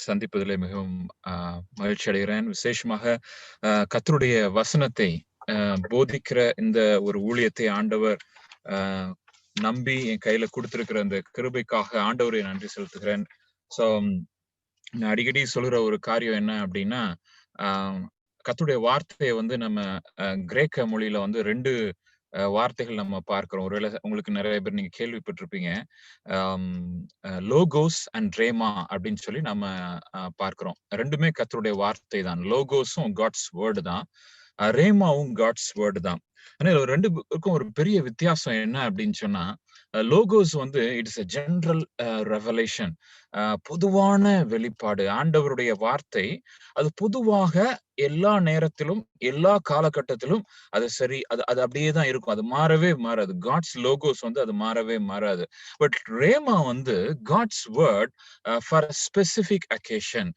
சந்திப்பதிலே மிகவும் மகிழ்ச்சி அடைகிறேன். விசேஷமாக கர்த்தருடைய வசனத்தை போதிக்கிற இந்த ஒரு ஊழியத்தை ஆண்டவர் அ நம்பி என் கையில குடுத்திருக்கிற அந்த கிருபைக்காக ஆண்டவரை நன்றி செலுத்துகிறேன். ஸோ நான் அடிக்கடி சொல்லுற ஒரு காரியம் என்ன அப்படின்னா, அ கர்த்தருடைய வார்த்தைய வந்து நம்ம கிரேக்க மொழியில வந்து 2 வார்த்தைகள் நம்ம பார்க்கிறோம். ஒருவேளை உங்களுக்கு நெறைய பேர் நீங்க கேள்விப்பட்டிருப்பீங்க. அம் லோகோஸ் அண்ட் ரேமா அப்படின்னு சொல்லி நம்ம பார்க்கிறோம். 2மே கர்த்தருடைய வார்த்தை தான். லோகோஸும் காட்ஸ் வேர்ட் தான். ரேமாவும் காட்ஸ் வேர்ட் தான். ஆனா 2க்கும் ஒரு பெரிய வித்தியாசம் என்ன அப்படின்னு சொன்னா, லோகோஸ் வந்து இட்ஸ் எ ஜெனரல் ரெவலேஷன். பொதுவான வெளிப்பாடு. ஆண்டவருடைய வார்த்தை அது பொதுவாக எல்லா நேரத்திலும், எல்லா காலகட்டத்திலும் அது சரி. அது அது அப்படியே தான் இருக்கும். அது மாறவே மாறாது. காட்ஸ் லோகோஸ் வந்து அது மாறவே மாறாது. பட் ரேமா வந்து God's word for a specific occasion.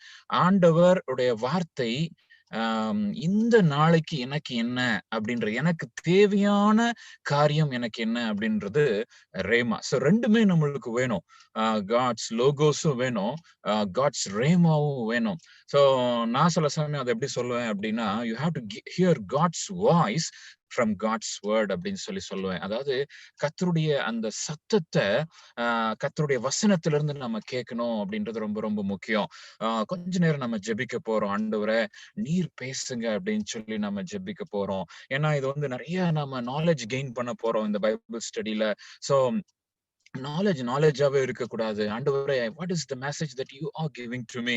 ஆண்டவர் உடைய வார்த்தை இந்த நாளைக்கு எனக்கு என்ன அப்படின்ற எனக்கு தேவையான காரியம் எனக்கு என்ன அப்படின்றது ரேமா. ஸோ 2மே நம்மளுக்கு வேணும். காட்ஸ் லோகோஸும் வேணும். காட்ஸ் ரேமாவும் வேணும். ஸோ நான் சில சமயம் அதை எப்படி சொல்லுவேன் அப்படின்னா, you have to hear God's voice from God's word அப்படின்னு சொல்லி சொல்லுவேன். அதாவது கர்த்தருடைய அந்த சத்தத்தை கர்த்தருடைய வசனத்திலிருந்து நம்ம கேட்கணும் அப்படின்றது ரொம்ப ரொம்ப முக்கியம். கொஞ்ச நேரம் நம்ம ஜெபிக்க போறோம். ஆண்டவரே நீர் பேசுங்க அப்படின்னு சொல்லி நம்ம ஜெபிக்க போறோம். ஏன்னா இது வந்து நிறைய நம்ம நாலேஜ் கெயின் பண்ண போறோம் இந்த பைபிள் ஸ்டடில. ஸோ நாலேஜாவே இருக்கக்கூடாது. ஆண்டவரே what is the message that you are giving to me?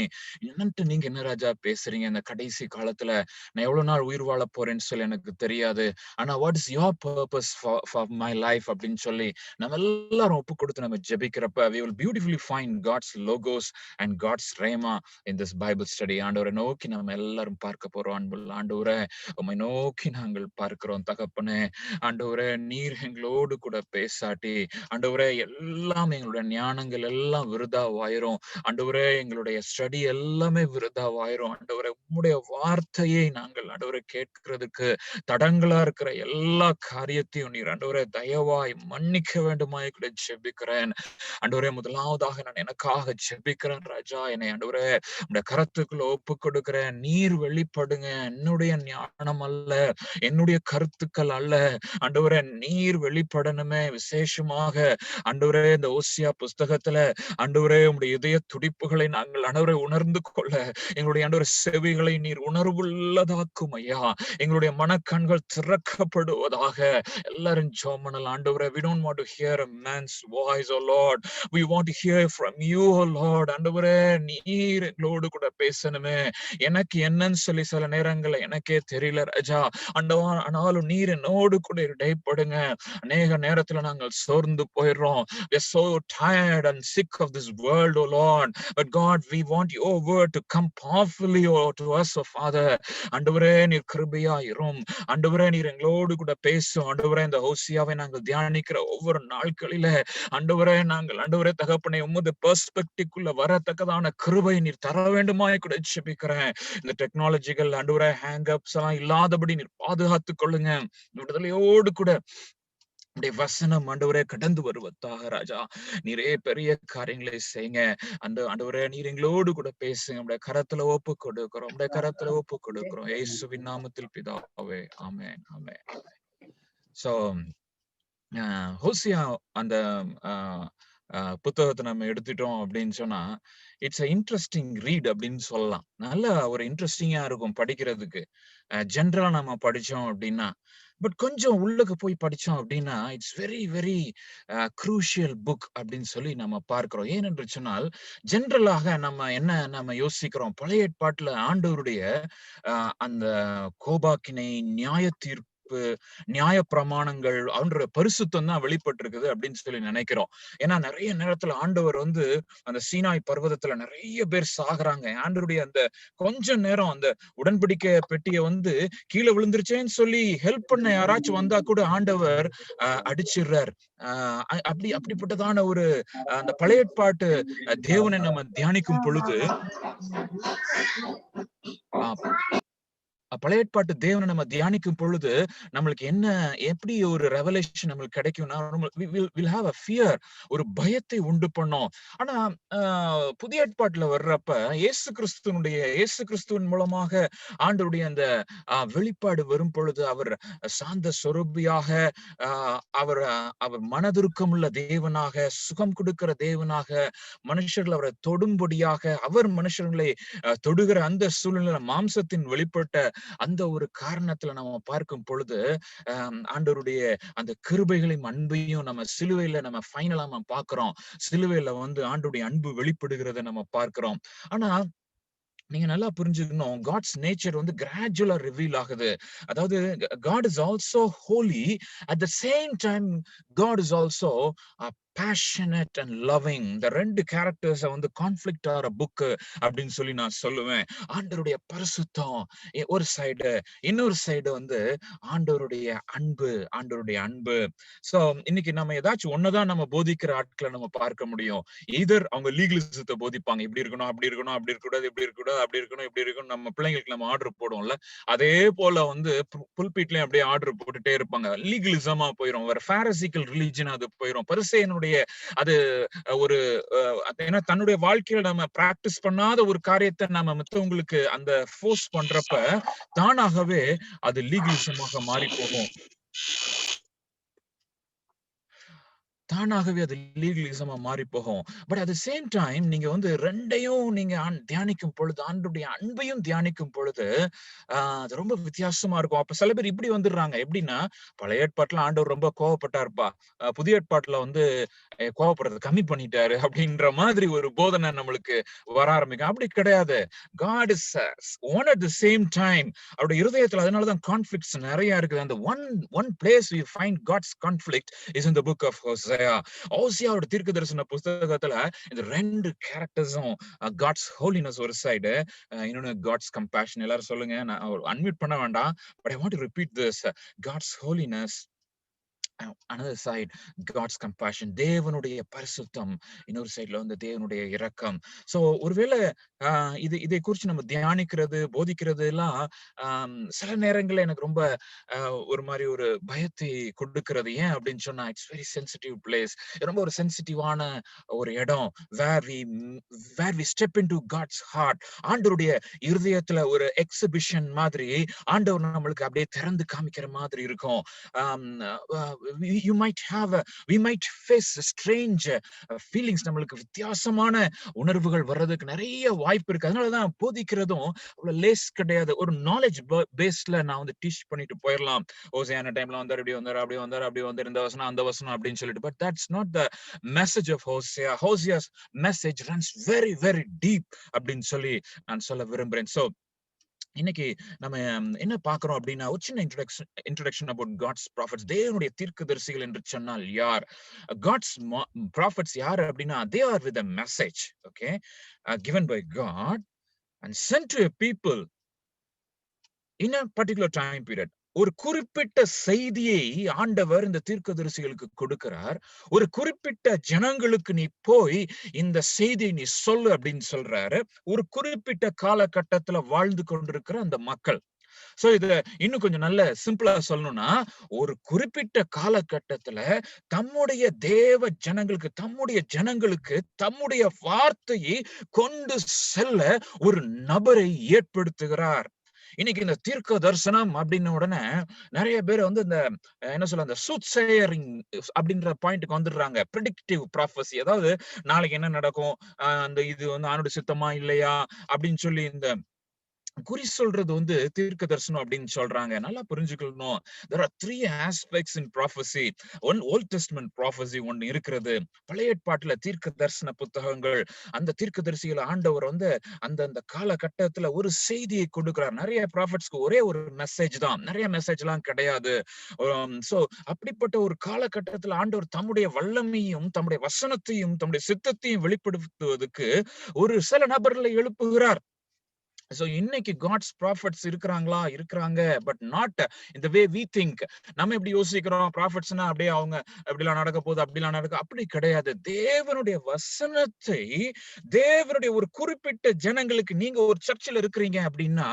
என்னன்ட்டு நீங்க என்ன ராஜா பேசுறீங்க இந்த கடைசி காலத்துல? நான் எவ்வளவு நாள் உயிர் வாழ போறேன்னு சொல்லி எனக்கு தெரியாது. ஆனா what is your purpose for my life அப்படின்னு சொல்லி நம்ம எல்லாரும் ஒப்பு கொடுத்து நம்ம ஜெபிக்கிறப்ப we will beautifully find God's logos and God's rhema in this Bible study. ஆண்டவரை நோக்கி நம்ம எல்லாரும் பார்க்க போறோம். அன்புள்ள ஆண்டவரே, உம்மை நோக்கி நாங்கள் பார்க்கிறோம் தகப்பனே. ஆண்டவரே நீர் எங்களோடு கூட பேசாட்டி ஆண்டவரே எல்லாம் எங்களுடைய ஞானங்கள் எல்லாம் விருதாவாயிரும். ஆண்டவரே எங்களுடைய ஸ்டடி எல்லாமே விருதாவாயிரும். ஆண்டவரே உம்முடைய வார்த்தையை நாங்கள் ஆண்டவரை கேட்கிறதுக்கு தடங்களா இருக்கிற எல்லா காரியத்தையும் நீர் ஆண்டவரே தயவாய் மன்னிக்க வேண்டுமாய் கூட ஜெபிக்கிறேன். ஆண்டவரே முதலாவதாக நான் எனக்காக ஜெபிக்கிறேன் ராஜா. என்னை ஆண்டவரே உடைய கரத்துக்குள்ள ஒப்பு கொடுக்கிறேன். நீர் வெளிப்படுங்க. என்னுடைய ஞானம் அல்ல, என்னுடைய கருத்துக்கள் அல்ல. ஆண்டவரே நீர் வெளிப்படணுமே விசேஷமாக. ஆண்டவரே இந்த ஓசியா புஸ்தகத்துல ஆண்டவரே உம்முடைய இதய துடிப்புகளை நாங்கள் ஆண்டவரை உணர்ந்து கொள்ள எங்களுடைய ஆண்டவரே செவிகளை நீர் உணர்வுள்ளதாக்கும் ஐயா. எங்களுடைய மனக்கண்கள் திறக்கப்படுவதாக. எல்லாரும் ஜெபம் பண்ணலாம். ஆண்டவரே we don't want to hear a man's voice, oh Lord. We want to hear from you, oh Lord. ஆண்டவரே நீர் எங்களோடு கூட பேசணுமே. எனக்கு என்னன்னு சொல்லி சில நேரங்கள்ல எனக்கே தெரியல ராஜா. ஆனாலும் நீர் என்னோடு கூட இடைப்படுங்க. அநேக நேரத்துல நாங்கள் சோர்ந்து போயிடுறோம். We are so tired and sick of this world, oh Lord. But God, we want your word to come powerfully to us, oh Father. ஆண்டவரே நீர் கிருபையாயிரும். ஆண்டவரே நீர் எங்களோடு கூட பேசும். ஆண்டவரே இந்த ஹோசியாவை நாங்கள் தியானிக்கிற ஒவ்வொரு நாட்களில ஆண்டவரே நாங்கள் ஆண்டவரே தகப்பனை உமது பெர்ஸ்பெக்டிவ்க்குள்ள வரத்தக்கதான கிருபை நீர் தர வேண்டுமாய் கூட ஜெபிக்கிறேன். இந்த டெக்னாலஜிகள் ஆண்டவரே ஹேங்கப்ஸ் எல்லாம் இல்லாதபடி நீர் பாதுகாத்துக் கொள்ளுங்க. விடுதலையோடு கூட உடைய வசனம் ஆண்டவரே கடந்து வருவதாக ராஜா. நீரே பெரிய காரியங்களை செய்யுங்க. ஆண்டவரே நீர் எங்களோடு கூட பேசுங்க. உடைய கரத்துல ஒப்பு கொடுக்கிறோம். உடைய கரத்துல ஒப்பு கொடுக்கிறோம். இயேசுவின் நாமத்தில் பிதாவே. ஆமென், ஆமென். சோ ஹோசியா அந்த புத்தகத்தை நம்ம எடுத்துட்டோம் அப்படின்னு சொன்னா இட்ஸ் அ இன்ட்ரெஸ்டிங் ரீட் அப்படின்னு சொல்லலாம். நல்ல ஒரு இன்ட்ரெஸ்டிங்கா இருக்கும் படிக்கிறதுக்கு. ஜென்ரலா நம்ம படிச்சோம் அப்படின்னா. பட் கொஞ்சம் உள்ளுக்கு போய் படிச்சோம் அப்படின்னா it's very very crucial book அப்படின்னு சொல்லி நம்ம பார்க்கிறோம். ஏனென்று சொன்னால் ஜென்ரலாக நம்ம யோசிக்கிறோம் பழைய ஏற்பாட்டுல ஆண்டவருடைய அந்த கோபாக்கினை, நியாய தீர்ப்பு, நியாய பிரமாணங்கள் அவன்ற பரிசுத்தம் தான் வெளிப்பட்டு இருக்குது அப்படின்னு சொல்லி நினைக்கிறோம். ஏன்னா நிறைய நேரத்துல ஆண்டவர் வந்து அந்த சீனாய் பர்வதத்துல நிறைய பேர் சாகுறாங்க. ஆண்டவருடைய அந்த கொஞ்ச நேரம் அந்த உடன்படிக்கை பெட்டியை வந்து கீழே விழுந்துருச்சேன்னு சொல்லி ஹெல்ப் பண்ண யாராச்சும் வந்தா கூட ஆண்டவர் அடிச்சிடுறார். அப்படிப்பட்டதான ஒரு அந்த பழைய ஏற்பாட்டு தேவனை நம்ம தியானிக்கும் பொழுது பழைய ஏற்பாட்டு தேவனை நம்ம தியானிக்கும் பொழுது நம்மளுக்கு எப்படி ஒரு ரெவலேஷன் நம்மளுக்கு கிடைக்கும்னா, வில் ஹேவ் அ ஃபியர், ஒரு பயத்தை உண்டு பண்ணும். ஆனா புதிய ஏற்பாட்டுல வர்றப்ப இயேசு கிறிஸ்துவின் மூலமாக ஆண்டவருடைய அந்த வெளிப்பாடு வரும் பொழுது அவர் சாந்த சொரூபியாக, அவர் அவர் மனதுருக்கமுள்ள தேவனாக, சுகம் கொடுக்கிற தேவனாக, மனுஷர்கள் அவரை தொடும்படியாக, அவர் மனுஷர்களை தொடுகிற அந்த சூழ்நிலை மாம்சத்தின் வெளிப்பட்ட அந்த ஒரு காரணத்துல நம்ம பார்க்கும் பொழுது ஆண்டவருடைய அந்த கிருபைகளையும் அன்பையும் நம்ம சிலுவையில நம்ம ஃபைனலா நம்ம பார்க்கிறோம். சிலுவையில ஆண்டவருடைய அன்பு வெளிப்படுகிறத நம்ம பார்க்கிறோம். ஆனா நீங்க நல்லா புரிஞ்சுக்கணும், காட்ஸ் நேச்சர் கிராஜுவலா ரிவீல் ஆகுது. அதாவது God is also holy, at the same time God is also passionate and loving. இந்த ரெண்டு கேரக்டர்ஸ் கான்ஃபிளிக்ட் ஆற புக் அப்படின்னு சொல்லி நான் சொல்லுவேன். ஆண்டவருடைய பரிசுத்தம் ஒரு சைடு, இன்னொரு சைடு ஆண்டவருடைய அன்பு. சோ இன்னைக்கு நம்ம ஏதாச்சும் ஒண்ணுதான் நம்ம போதிக்கிற ஆட்களை நம்ம பார்க்க முடியும். எய்தர் அவங்க லீகலிசத்தை போதிப்பாங்க, இப்படி இருக்கணும், அப்படி இருக்கணும், அப்படி இருக்கக்கூடாது, இப்படி இருக்கக்கூடாது, அப்படி இருக்கணும், இப்படி இருக்கணும். நம்ம பிள்ளைங்களுக்கு நம்ம ஆர்டர் போடுவோம்ல, அதே போல புல்பீட்லயும் அப்படியே ஆர்டர் போட்டுட்டே இருப்பாங்க. லீகலிசமா போயிரும், வேற பாரசிக்கல் ரிலிஜன் அது போயிரும். பரிசேயனுடைய அது ஒரு ஏன்னா தன்னுடைய வாழ்க்கையில நம்ம பிராக்டிஸ் பண்ணாத ஒரு காரியத்தை நம்ம மத்தவங்களுக்கு அந்த ஃபோர்ஸ் பண்றப்ப தானாகவே அது லீகலிசமாக மாறி போகும். தானாகவே அது லீகலிசமா மாறி போகும். But at the same time நீங்க ரெண்டையும் நீங்க தியானிக்கும் பொழுது, ஆண்டவருடைய அன்பையும் தியானிக்கும் பொழுது அது ரொம்ப வித்தியாசமா இருக்கும். அப்ப சில பேர் இப்படி வந்துடுறாங்க. எப்படின்னா, பழைய ஏற்பாட்டுல ஆண்டவர் ரொம்ப கோவப்பட்டாருப்பா, புதிய ஏற்பாட்டுல கோவப்படுறது கம்மி பண்ணிட்டாரு அப்படின்ற மாதிரி ஒரு போதனை நம்மளுக்கு வர ஆரம்பிக்கும். அப்படி கிடையாது. God is one at the same time. அவருடைய இருதயத்துல அதனாலதான் கான்ஃபிளிக்ட்ஸ் நிறைய இருக்குது. அந்த one place we find God's conflict is in the book of Hosea. ஓசியாவோட தீர்க்க தரிசன புஸ்தகத்துல இந்த ரெண்டு கேரக்டர்ஸும், காட்ஸ் ஹோலினஸ் ஒரு சைடு, இன்னொன்னு காட்ஸ் கம்பேஷன். எல்லாரும் சொல்லுங்க, நான் அன்மியூட் பண்ண வேண்டாம், but I want to repeat this. God's holiness, another side God's compassion, தேவனுடைய பரிசுத்தம், இன்னொரு சைடுல தேவனுடைய இரக்கம். சோ ஒருவேளை இதை குறித்து நம்ம தியானிக்கிறது, போதிக்கிறது எல்லாம் சில நேரங்கள்ல எனக்கு ரொம்ப ஒரு மாதிரி ஒரு பயத்தை கொடுக்கிறது. ஏன் அப்படின்னு சொன்னா, இட்ஸ் வெரி சென்சிட்டிவ் பிளேஸ், ரொம்ப ஒரு சென்சிட்டிவான ஒரு இடம், where we step into God's heart. ஆண்டவருடைய இருதயத்துல ஒரு எக்ஸிபிஷன் மாதிரி ஆண்டவர் நம்மளுக்கு அப்படியே திறந்து காமிக்கிற மாதிரி இருக்கும். we might face strange feelings. நம்மளுக்கு வித்தியாசமான உணர்வுகள் வர்றதுக்கு நிறைய வாய்ப்பு இருக்கு. அதனாலதான் போதிக்கிறதும் அவ்வளவு லேஸ் கிடையாது. ஒரு நாலேஜ் பேஸ்ல நான் டீச் பண்ணிட்டு போயிடலாம். ஓசியான டைம்ல இப்படி வந்தாரு, அப்படி வந்தாரு, அப்படி வந்தாரு, இந்த வசனம் அந்த வசனம் அப்படின்னு சொல்லிட்டு. But that's not the message of Hosea. Hosea's message runs very very deep அப்படின்னு சொல்லி நான் சொல்ல விரும்புறேன். சோ இன்னைக்கு நம்ம என்ன பார்க்கிறோம் அப்படின்னா, ஒரு சின்ன இன்ட்ரோடக்ஷன் அபவுட் காட்ஸ் ப்ராஃபட்ஸ். தேவனுடைய தீர்க்கதரிசிகள் என்று சொன்னால் யார்? காட்ஸ் ப்ராஃபட்ஸ் யார் அப்படின்னா, they are with a message, okay, given by God and sent to a people in a particular time period. ஒரு குறிப்பிட்ட செய்தியை ஆண்டவர் இந்த தீர்க்கதரிசிகளுக்கு கொடுக்கிறார். ஒரு குறிப்பிட்ட ஜனங்களுக்கு நீ போய் இந்த செய்தியை நீ சொல்லு அப்படின்னு சொல்றாரு. ஒரு குறிப்பிட்ட காலகட்டத்துல வாழ்ந்து கொண்டிருக்கிற அந்த மக்கள். சோ இத இன்னும் கொஞ்சம் நல்ல சிம்பிளா சொல்லணும்னா, ஒரு குறிப்பிட்ட காலகட்டத்துல தம்முடைய தேவ ஜனங்களுக்கு, தம்முடைய வார்த்தையை கொண்டு செல்ல ஒரு நபரை ஏற்படுத்துகிறார். இன்னைக்கு இந்த தீர்க்க தரிசனம் அப்படின்ன உடனே நிறைய பேர் இந்த என்ன சொல்ல, அந்த சூட்சேயரிங் அப்படின்ற பாயிண்ட்க்கு வந்துடுறாங்க. ப்ரெடிக்டிவ் ப்ராஃபஸி, அதாவது நாளைக்கு என்ன நடக்கும், அந்த இது ஆணுடைய சித்தமா இல்லையா அப்படின்னு சொல்லி இந்த குறி சொல்றது தீர்க்க தரிசனம் அப்படின்னு சொல்றாங்க. நல்லா புரிஞ்சுக்கணும். there are three aspects in prophecy. one Old Testament prophecy ஒன்னு இருக்கிறது. பழைய ஏற்பாட்டுல தீர்க்க தரிசன புத்தகங்கள். அந்த தீர்க்கதரிசிகள் ஆண்டவர் அந்த காலகட்டத்துல ஒரு செய்தியை கொடுக்கிறார். நிறைய ப்ராஃபட்ஸ்க்கு ஒரே ஒரு மெசேஜ் தான், நிறைய மெசேஜ் எல்லாம் கிடையாது. சோ அப்படிப்பட்ட ஒரு காலகட்டத்துல ஆண்டவர் தம்முடைய வல்லமையும், தம்முடைய வசனத்தையும், தம்முடைய சித்தத்தையும் வெளிப்படுத்துவதற்கு ஒரு சில நபர்களை எழுப்புகிறார். சோ இன்னைக்கு காட்ஸ் ப்ராஃபட்ஸ் இருக்கிறாங்களா? இருக்கிறாங்க. பட் நாட் இந்த வே வி திங்க். நம்ம எப்படி யோசிக்கிறோம்? ப்ராஃபட்ஸ்னா அப்படியே அவங்க இப்படிலாம் நடக்க போகுது, அப்படிலாம் நடக்க அப்படி கிடையாது. தேவனுடைய வசனத்தை தேவனுடைய ஒரு குறிப்பிட்ட ஜனங்களுக்கு நீங்க ஒரு சர்ச்சில் இருக்கிறீங்க அப்படின்னா,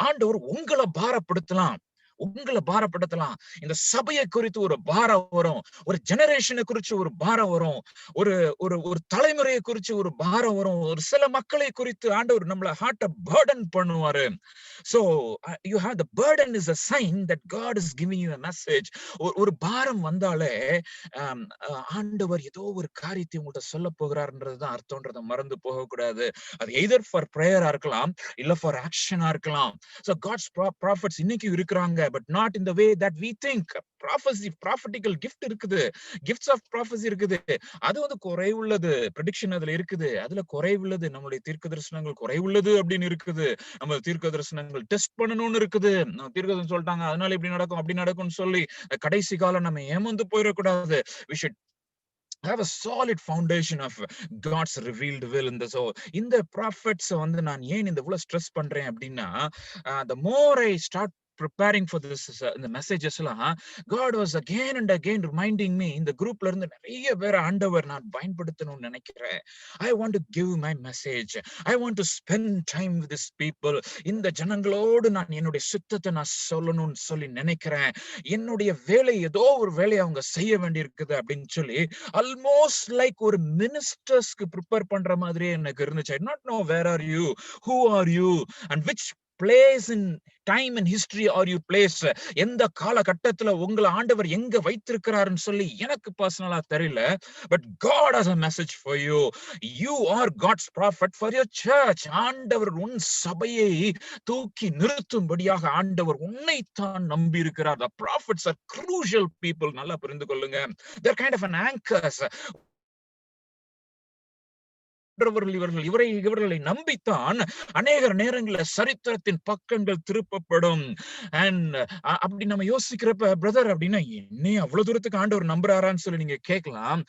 ஆண்டவர் உங்கள பாரப்படுத்தலாம். உங்கள பாரப்படுத்தலாம். இந்த சபையை குறித்து ஒரு பாரம் வரும். ஒரு ஜெனரேஷனை குறிச்சு ஒரு பாரம் வரும். ஒரு ஒரு ஒரு தலைமுறையை குறிச்சு ஒரு பாரம் வரும். ஒரு சில மக்களை குறித்து ஆண்டவர் நம்மள ஹார்ட்ட பர்டன் பண்ணுவாரு. So you have the burden is a sign that God is giving you a message. ஒரு பாரம் வந்தாலே ஆண்டவர் ஏதோ ஒரு காரியத்தை உங்கள்ட்ட சொல்ல போகிறார்ன்றதுதான் அர்த்தம்ன்றத மறந்து போகக்கூடாது. அது எய்தர் ஃபார் பிரேயரா இருக்கலாம், இல்ல ஃபார் ஆக்ஷனா இருக்கலாம். So God's prophets இன்னைக்கு இருக்கிறாங்க, but not in the way that we think. Prophecy, prophetical gift இருக்குது, gifts of prophecy இருக்குது. அது வந்து குறைவுள்ளது, prediction அதுல இருக்குது, அதுல குறைவுள்ளது, நம்மளுடைய தீர்க்க தரிசனங்கள் குறைவுள்ளது அப்படின்னு இருக்குது. நம்ம தீர்க்க தரிசனங்கள் டெஸ்ட் பண்ணணும்னு இருக்குது. தீர்க்கதரிசனம் சொல்லிட்டாங்க, அதனால இப்படி நடக்கும் அப்படி நடக்கும்னு சொல்லி கடைசி காலம் நம்ம ஏமாந்து போயிடக்கூடாது. We should have a solid foundation of God's revealed will in this. So in the prophets வந்து நான் ஏன் இந்த இவ்வளவு ஸ்ட்ரெஸ் பண்றேன் அப்படின்னா, the more I start preparing for this இந்த மெசேஜஸ் எல்லாம், God was again and again reminding me, இந்த குரூப்ல இருந்து நிறைய பேர் ஆண்டவர் நான் பயன்படுத்தணும்னு நினைக்கிறேன். I want to give my message. I want to spend time with these people. இந்த ஜனங்களோடு நான் என்னுடைய சித்தத்தை நான் சொல்லணும்னு சொல்லி நினைக்கிறேன். என்னுடைய வேலை ஏதோ ஒரு வேலையை அவங்க செய்ய வேண்டி இருக்குது அப்படின்னு சொல்லி ஆல்மோஸ்ட் லைக் ஒரு மினிஸ்டர்ஸ்க்கு ப்ரிப்பேர் பண்ற மாதிரியே எனக்கு இருந்துச்சு. I not know where are you, who are you, and which place in time and history are you place. எந்த காலகட்டத்துல உங்களை ஆண்டவர் எங்க வைத்திருக்கிறாருன்னு சொல்லி எனக்கு பர்சனலா தெரியல. But God has a message for you. You are God's prophet for your church. ஆண்டவர் உன் சபையை தூக்கி நிறுத்தும்படியாக ஆண்டவர் உன்னைத்தான் நம்பி இருக்கிறார். The prophets are crucial people. நல்லா புரிந்து கொள்ளுங்க. They're kind of an anchors. இவர்களை நம்பித்தான் அநேக நேரங்களில் சரித்திரத்தின் பக்கங்கள் திருப்பப்படும். அண்ட் அப்படி நம்ம யோசிக்கிறப்ப, பிரதர் அப்படின்னா என்ன அவ்வளவு தூரத்துக்கு ஆண்டவர் நம்புறாரான்னு சொல்லி நீங்க கேட்கலாம்.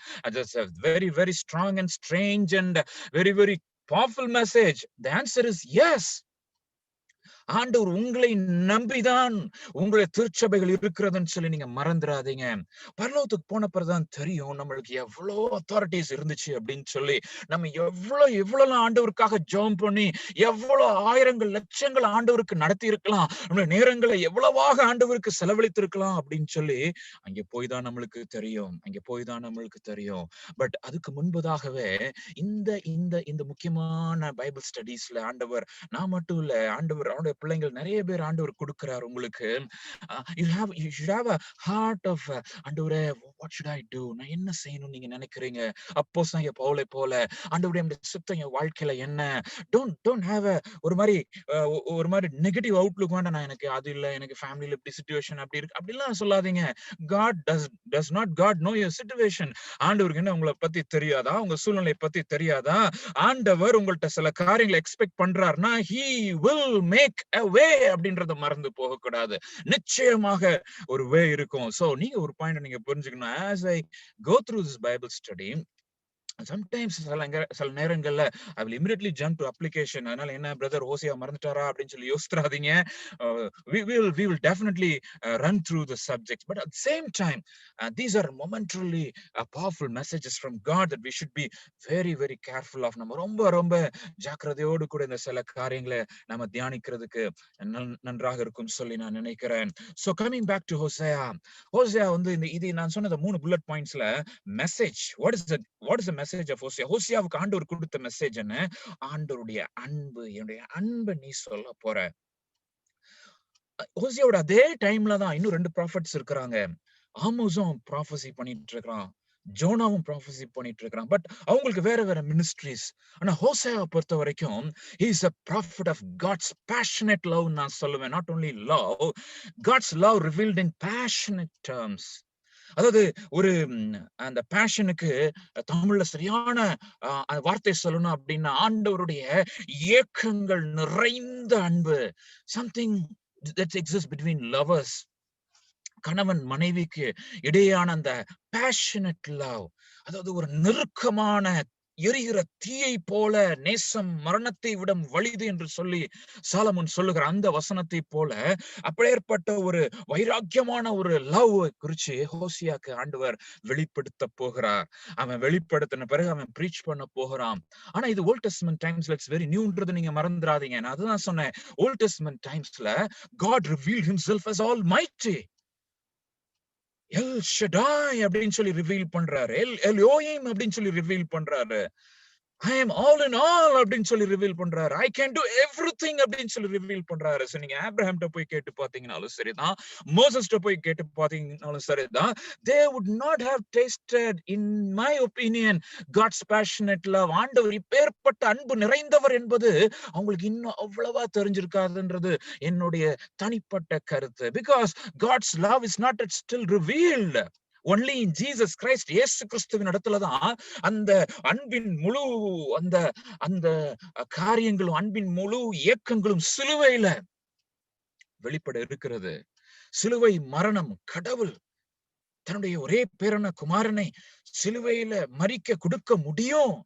Very very strong and strange and very very powerful message. The answer is yes. ஆண்டவர் உங்களை நம்பிதான் உங்களுடைய திருச்சபைகள் இருக்கிறதுன்னு சொல்லி நீங்க மறந்துடாதீங்க. பரலோகத்துக்கு போன பிறகுதான் தெரியும் நம்மளுக்கு எவ்வளவு அத்தாரிட்டிஸ் இருந்துச்சு அப்படின்னு சொல்லி. நம்ம எவ்வளவு ஆண்டவருக்காக ஜெபம் பண்ணி எவ்வளவு ஆயிரங்கள் லட்சங்கள் ஆண்டவருக்கு நடத்தி இருக்கலாம், நம்மளுடைய நேரங்களை எவ்வளவாக ஆண்டவருக்கு செலவழித்திருக்கலாம் அப்படின்னு சொல்லி அங்க போய் தான் நம்மளுக்கு தெரியும். பட் அதுக்கு முன்பதாகவே இந்த இந்த இந்த முக்கியமான பைபிள் ஸ்டடீஸ்ல ஆண்டவர், நான் மட்டும் இல்ல, ஆண்டவர் அவருடைய பிள்ளைகள் நிறைய பேர் ஆண்டவர் கொடுக்கிறார் உங்களுக்கு. you should have a heart of ஆண்டவரே, what should I do, நான் என்ன செய்யணும் நீங்க நினைக்கிறீங்க? அப்போஸ்தலனாகிய பவுலை போல ஆண்டவரே உம்முடைய சித்தம் என் வாழ்க்கையில என்ன? don't have ஒரு மாதிரி நெகட்டிவ் அவுட்லுக் வேண்டாம். நான் எனக்கு அது இல்ல, எனக்கு ஃபேமிலில இப்படி சிச்சுவேஷன் அப்படி இருக்கு அப்படிலாம் சொல்லாதீங்க. God does not God know your situation. ஆண்டவருக்கு என்ன உங்களை பத்தி தெரியாதா? உங்க சூழ்நிலை பத்தி தெரியாதா? ஆண்டவர் உங்கள்ட்ட சில காரியங்களை எக்ஸ்பெக்ட் பண்றாருன்னா he will make a way அப்படின்றத மறந்து போக கூடாது. நிச்சயமாக ஒரு வே இருக்கும். சோ நீங்க ஒரு பாயிண்ட் நீங்க புரிஞ்சுக்கணும். as I go through this Bible study, sometimes சில நேரங்கள்ல I will immediately jump to application. அதனால என்ன பிரதர் ஹோசியா மறந்துட்டாரா அப்படின்னு சொல்லி யோசிக்காதீங்க. we will definitely run through the subjects, but at the same time these are momentarily powerful messages from God that we should be very very careful of. நம்ம ரொம்ப ஜாக்கிரதையோடு கூட இந்த சில காரியங்களை நம்ம தியானிக்கிறதுக்கு நன்றாக இருக்கும் சொல்லி நான் நினைக்கிறேன். So coming back to ஹோசேயா வந்து இது நான் சொன்ன 3 புல்லட் பாயிண்ட்ஸ்ல message, what is the message of Hosea? ஹோசேயாவுக்கு ஆண்டவர் கொடுத்த மெசேஜ் என்ன? ஆண்டவருடைய அன்பு, என்னுடைய அன்பை நீ சொல்ல போற. ஹோசேயாவோட அதே டைம்ல தான் இன்னும் 2 ப்ராஃபட்ஸ் இருக்கிறாங்க. ஆமோஸும் ப்ராஃபஸி பண்ணிட்டு இருக்கான், ஜோனாவும் ப்ராஃபஸி பண்ணிட்டு இருக்கான். பட் அவங்களுக்கு வேற மினிஸ்ட்ரிஸ். ஆனா ஹோசேயாவை பொறுத்த வரைக்கும் he is a prophet of God's passionate love. நான் சொல்லுவேன், not only love, God's love revealed in passionate terms. அதாவது ஒரு அந்த பேஷனுக்கு தமிழ்ல சரியான வார்த்தை சொல்லணும் அப்படின்னா ஆண்டவருடைய ஏக்கங்கள் நிறைந்த அன்பு. Something that exists between lovers. கணவன் மனைவிக்கு இடையான அந்த பேஷனட் லவ், அதாவது ஒரு நெருக்கமான எரிகிற தீயை போல நேசம் மரணத்தை விட வலிது என்று சொல்லி சாலமோன் சொல்லுகிற அந்த வசனத்தை போல அப்பேற்பட்ட ஒரு வைராக்கியமான ஒரு லவ் குறிச்சு ஹோசியாக்கு ஆண்டவர் வெளிப்படுத்த போகிறார். அவன் வெளிப்படுத்தின பிறகு அவன் பிரீச் பண்ண போகிறான். ஆனா இது ஓல்ட் டெஸ்டமென்ட் டைம்ஸ்ல இட்ஸ் வெரி நியூன்றது நீங்க மறந்துடாதீங்க. நான் அதுதான் சொன்னேன். ஓல்ட் டெஸ்டமென்ட் டைம்ஸ்ல God revealed himself as Almighty. El Shaddai அப்படின்னு சொல்லி ரிவீல் பண்றாரு. எல்யோயிம் அப்படின்னு சொல்லி ரிவீல் பண்றாரு. I am all in all அப்படின்னு சொல்லி ரிவீல் பண்றாரு. I can do everything அப்படின்னு சொல்லி ரிவீல் பண்றாரு. சோ நீங்க ஆபிரகாம்ட்ட போய் கேட்டு பாத்தீங்கனாலும் சரிதான், மோசஸ்ட்ட போய் கேட்டு பாத்தீங்கனாலும் சரிதான், they would not have tasted, in my opinion, God's passionate love. ஆண்டவர் இப்பேற்பட்ட அன்பு நிறைந்தவர் என்பது அவங்களுக்கு இன்னும் அவ்வளவா தெரிஞ்சிருக்காதுன்றது என்னுடைய தனிப்பட்ட கருத்து. Because God's love is not yet still revealed. Only in Jesus Christ, இயேசு கிறிஸ்துவின் இடத்துலதான் அந்த அன்பின் முழு அந்த அந்த காரியங்களும் அன்பின் முழு இயக்கங்களும் சிலுவையில வெளிப்பட இருக்கிறது. சிலுவை மரணம், கடவுள் தன்னுடைய ஒரே பேரான குமாரனை சிலுவையில மரிக்க கொடுக்க முடியும்.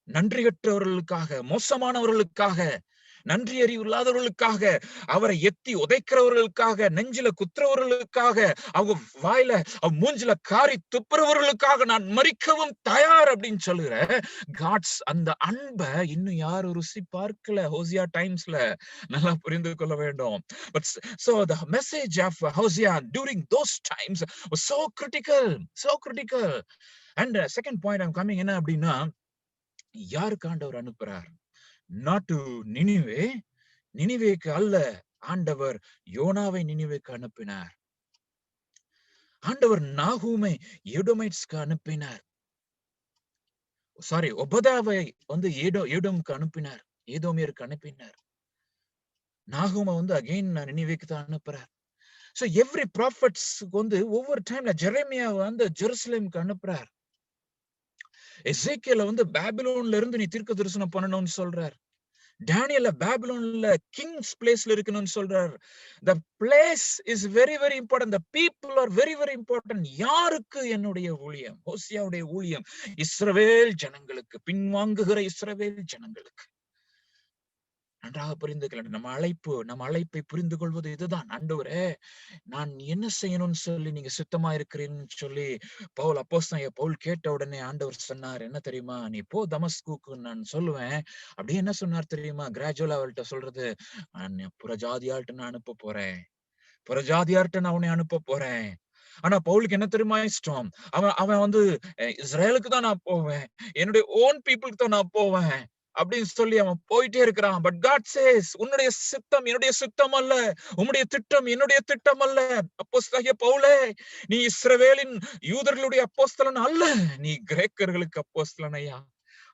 நன்றியற்றவர்களுக்காக, மோசமானவர்களுக்காக, நன்றி அறிவு இல்லாதவர்களுக்காக, அவரை எத்தி உதைக்கிறவர்களுக்காக, நெஞ்சில குத்துறவர்களுக்காக, அவங்க வாயில மூஞ்சில காரி துப்புறவர்களுக்காக நான் மரிக்கவும் தயார் அப்படின்னு சொல்லுற காட்ஸ் அந்த அன்பை இன்னும் யாரும் ருசி பார்க்கல. ஹோசியா டைம்ஸ்ல நல்லா புரிந்து கொள்ள வேண்டும். But so the message of Hosea during those times was so critical, so critical. And second point I'm coming என்ன அப்படின்னா, யாருக்கு ஆண்டவர் அனுப்புறார்? Not to நினிவே, நினிவேக்கு அல்ல, ஆண்டவர் யோனாவை நினிவேக்கு அனுப்பினார். ஆண்டவர் நாகூமை எடோமைட்ஸ்க்கு அனுப்பினார். சாரி, ஒபதாவை வந்து ஏடோமுக்கு அனுப்பினார், ஏதோமியருக்கு அனுப்பினார். நாகூமை வந்து அகைன் நினிவேக்கு தான் அனுப்புறார். So every prophets வந்து ஒவ்வொரு டைம்ல ஜெரேமியா வந்து ஜெருசலேமுக்கு அனுப்புறார். எசேக்கியேல வந்து பாபிலோன்ல இருந்து நீ தீர்க்க தரிசனம் பண்ணணும்னு சொல்றார். டேனியல்ல பாபிலோன்ல கிங்ஸ் பிளேஸ்ல இருக்கணும்னு சொல்றார். The place is very very important. The people are very very important. யாருக்கு? என்னுடைய ஊழியம், ஹோசியாவுடைய ஊழியம், இஸ்ரவேல் ஜனங்களுக்கு, பின்வாங்குகிற இஸ்ரவேல் ஜனங்களுக்கு. நன்றாக புரிந்து கொள்ள நம்ம அழைப்பை புரிந்து கொள்வது இதுதான். ஆண்டவரே, நான் என்ன செய்யணும்னு சொல்லி நீங்க சித்தமா இருக்கிறீன்னு சொல்லி பவுல் கேட்ட உடனே ஆண்டவர் சொன்னார், என்ன தெரியுமா? நீ போ தமஸ்குக்கு நான் சொல்லுவேன். அப்படியே என்ன சொன்னார் தெரியுமா? கிராஜுவலா அவள்கிட்ட சொல்றது, புறஜாதியார்ட்ட நான் அனுப்ப போறேன், புறஜாதியார்ட்ட நான் உன்னை அனுப்ப போறேன். ஆனா பவுலுக்கு என்ன தெரியுமா இஷ்டம்? அவன் வந்து இஸ்ரேலுக்கு தான் நான் போவேன், என்னுடைய ஓன் பீப்புளுக்கு தான் நான் போவேன் அப்படின்னு சொல்லி அவன் போயிட்டே இருக்கிறான். பட் காட் சேஸ், உன்னுடைய சித்தம் என்னுடைய சித்தம் அல்ல, உன்னுடைய திட்டம் என்னுடைய திட்டம் அல்ல. அப்போஸ்தலனாகிய பவுலே, நீ இஸ்ரவேலின் யூதர்களுடைய அப்போஸ்தலன் அல்ல, நீ கிரேக்கர்களுக்கு அப்போஸ்தலன் ஐயா,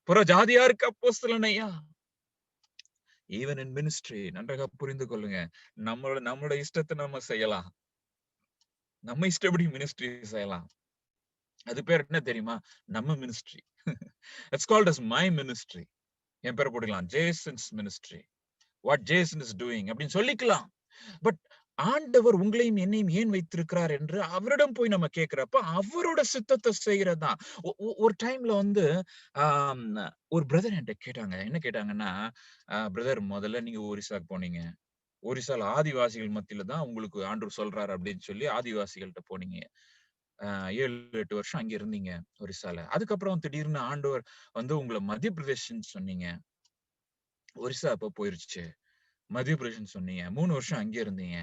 புற ஜாதியாருக்கு அப்போஸ்தலன் ஐயா. ஈவன் இன் மினிஸ்ட்ரி, நன்றாக புரிந்து கொள்ளுங்க, நம்மளோட இஷ்டத்தை நம்ம செய்யலாம், நம்ம இஷ்டப்படி மினிஸ்ட்ரி செய்யலாம். அது பேர் என்ன தெரியுமா? நம்ம ministry. It's called as my ministry. என் பேரை போட்டுக்கலாம், Jason's ministry, what Jason is doing அப்படின்னு சொல்லிக்கலாம். பட் ஆண்டவர் உங்களையும் என்னையும் ஏன் வைத்திருக்கிறார் என்று அவரிடம் போய் நம்ம கேட்கிறப்ப அவரோட சித்தத்தை செய்யறதுதான். ஒரு டைம்ல வந்து ஒரு பிரதர் என்கிட்ட கேட்டாங்க. என்ன கேட்டாங்கன்னா, பிரதர், முதல்ல நீங்க ஒரிசாக்கு போனீங்க, ஒரிசால ஆதிவாசிகள் மத்தியில தான் உங்களுக்கு ஆண்டவர் சொல்றாரு அப்படின்னு சொல்லி ஆதிவாசிகள்கிட்ட போனீங்க. 7-8 வருஷம் அங்க இருந்தீங்க ஒரிசால. அதுக்கப்புறம் திடீர்னு ஆண்டவர் வந்து உங்களை மத்திய பிரதேஷ்ன்னு சொன்னீங்க. ஒரிசா அப்ப போயிருச்சு. மத்திய பிரதேஷ்ன்னு சொன்னீங்க. 3 வருஷம் அங்கே இருந்தீங்க.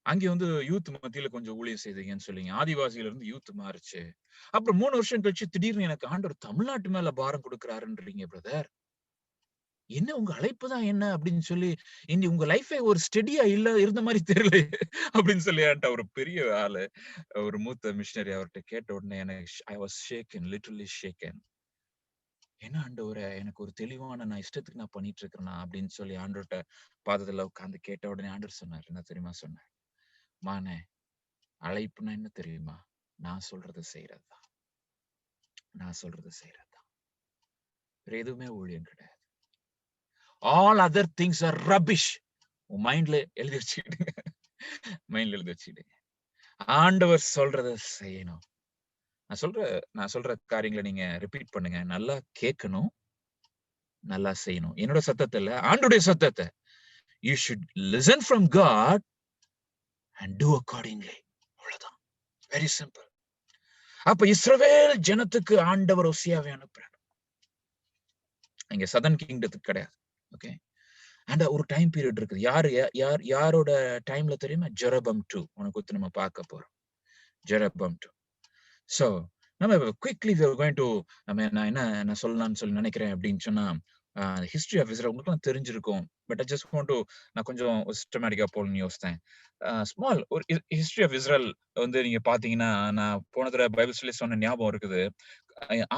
அங்க வந்து யூத் மத்தியில கொஞ்சம் ஊழியம் செய்தீங்கன்னு சொல்லிங்க. ஆதிவாசியில இருந்து யூத் மாறுச்சு. அப்புறம் 3 வருஷம் கழிச்சு திடீர்னு எனக்கு ஆண்டவர் தமிழ்நாட்டு மேல பாரம் கொடுக்கிறாருன்றீங்க பிரதர். என்ன உங்க அழைப்பு தான் என்ன அப்படின்னு சொல்லி, இனி உங்க லைஃபே ஒரு ஸ்டெடியா இல்ல இருந்த மாதிரி தெரியல அப்படின்னு சொல்லி என்கிட்ட ஒரு பெரிய ஆளு, ஒரு மூத்த மிஷனரி, அவர்கிட்ட கேட்ட உடனே எனக்கு I was shake hand, literally shake hand. என்ன ஆண்டவரே, எனக்கு ஒரு தெளிவான நான் இஷ்டத்துக்கு நான் பண்ணிட்டு இருக்கிறேனா அப்படின்னு சொல்லி ஆண்டவர்கிட்ட பாதத்துல உட்கார்ந்து கேட்ட உடனே ஆண்டவர் சொன்னார், என்ன தெரியுமா சொன்னார்? மானே, அழைப்புனா என்ன தெரியுமா? நான் சொல்றதை செய்யறதுதான், நான் சொல்றதை செய்யறதுதான். வேற எதுவுமே ஊழியம் கிடையாது. All other things are rubbish. உன் மைண்ட்ல எழுதி வச்சுக்கிடுங்க, மைண்ட்ல எழுதி வச்சுக்கிடுங்க. ஆண்டவர் சொல்றத செய்யணும். நான் சொல்ற காரியங்களை நீங்க ரிப்பீட் பண்ணுங்க. நல்லா கேட்கணும், நல்லா செய்யணும். என்னோட சத்தத்த இல்ல, ஆண்டவருடைய சத்தத்த. You should listen from God and do accordingly. அவ்வளவுதான். Very simple. அப்ப இஸ்ரவேல் ஜனத்துக்கு ஆண்டவர் ஓசியாவை அனுப்புறார். இங்க சதர்ன் கிங்டத்துக்கு கிடையாது. ஓகே. அண்ட் ஒரு டைம் பீரியட் இருக்குது. யாரோட டைம்ல தெரியுமா? ஜெரபம் 2. உனக்கு குறித்து நம்ம பார்க்க போறோம். ஜெரபம் 2. சோ நம்ம quickly we are going to நான் என்ன சொல்லலாம்னு சொல்லி நினைக்கிறேன் அப்படின்னு சொன்னா, ஹிஸ்டரி ஆஃப் இஸ்ரேல் உங்களுக்கு தெரிஞ்சிருக்கும். But I just want to நான் கொஞ்சம் சிஸ்டமேட்டிக்கா போகணும்னு யோசித்தேன். ஸ்மால் ஒரு ஹிஸ்டரி ஆஃப் இஸ்ரேல் வந்து நீங்க பாத்தீங்கன்னா, நான் போன தடவை பைபிள் சொல்லி சொன்ன ஞாபகம் இருக்குது.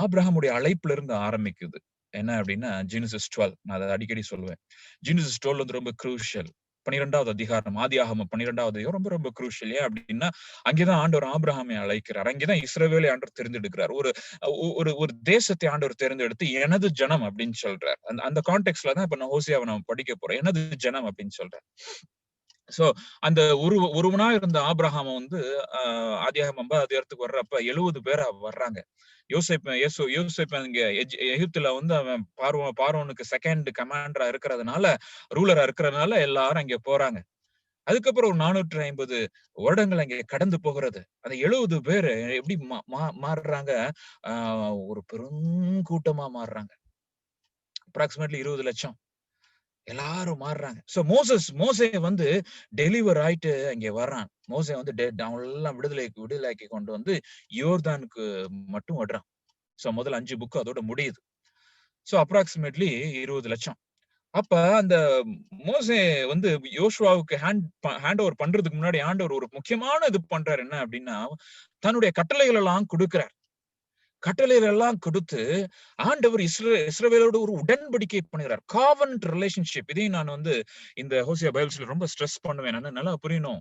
ஆபிரகாமுடைய அழைப்புல இருந்து ஆரம்பிக்குது. என்ன அப்படின்னா ஜெனிசிஸ் 12. நான் அதை அடிக்கடி சொல்லுவேன். ஜெனிசிஸ் 12 வந்து ரொம்ப குரூஷியல். 12வது அதிகாரம், ஆதியாகமம் 12வது அதிகாரம் ரொம்ப ரொம்ப குரூஷியல். ஏன் அப்படின்னா அங்கேதான் ஆண்டவர் ஆபிரகாமை அழைக்கிறார். அங்கேதான் இஸ்ரவேலை ஆண்டவர் தேர்ந்தெடுக்கிறார். ஒரு ஒரு ஒரு தேசத்தை ஆண்டவர் தேர்ந்தெடுத்து எனது ஜனம் அப்படின்னு சொல்றார். அந்த கான்டெக்ட்ல தான் இப்ப நான் ஹோசியாவை நம்ம படிக்க போறோம். எனது ஜனம் அப்படின்னு சொல்றார். சோ அந்த ஒருவனா இருந்த ஆபிரகாம் வந்து ஆதியாகமம் 50 அதிகாரத்துக்கு வர்றப்ப 70 பேரா வர்றாங்க. யோசேப் இங்க எகிப்துல வந்து அவன் பார்வோனுக்கு செகண்ட் கமாண்டரா இருக்கிறதுனால, ரூலரா இருக்கிறதுனால எல்லாரும் அங்க போறாங்க. அதுக்கப்புறம் ஒரு 450 வருடங்கள் அங்கே கடந்து போகிறது. அந்த 70 பேரு எப்படி மாறுறாங்க? ஒரு பெரும் கூட்டமா மாறுறாங்க. அப்ராக்சிமேட்லி 20 லட்சம் எல்லாரும் மாறுறாங்க. சோ மோசே வந்து டெலிவர் ஆயிட்டு அங்கே வர்றான். மோசே வந்து அவங்களெல்லாம் விடுதலைக்கு கொண்டு வந்து யோர்தானுக்கு மட்டும் விடுறான். சோ முதல்ல 5 புக் அதோட முடியுது. சோ அப்ராக்சிமேட்லி 20 லட்சம். அப்ப அந்த மோசே வந்து யோசுவாவுக்கு ஹேண்ட் ஓவர் பண்றதுக்கு முன்னாடி ஆண்டவர் ஒரு முக்கியமான இது பண்றாரு. என்ன அப்படின்னா, தன்னுடைய கட்டளைகள் எல்லாம் கொடுக்கிறார். கட்டளைகள் எல்லாம் கொடுத்து ஆண்டவர் இஸ்ரவேலோடு ஒரு உடன்படிக்கை பண்ணுகிறார். Covenant relationship. இதையும் நான் வந்து இந்த ஹோசியா பைபிள்ஸ்ல ரொம்ப ஸ்ட்ரெஸ் பண்ணுவேன். நல்லா புரியணும்.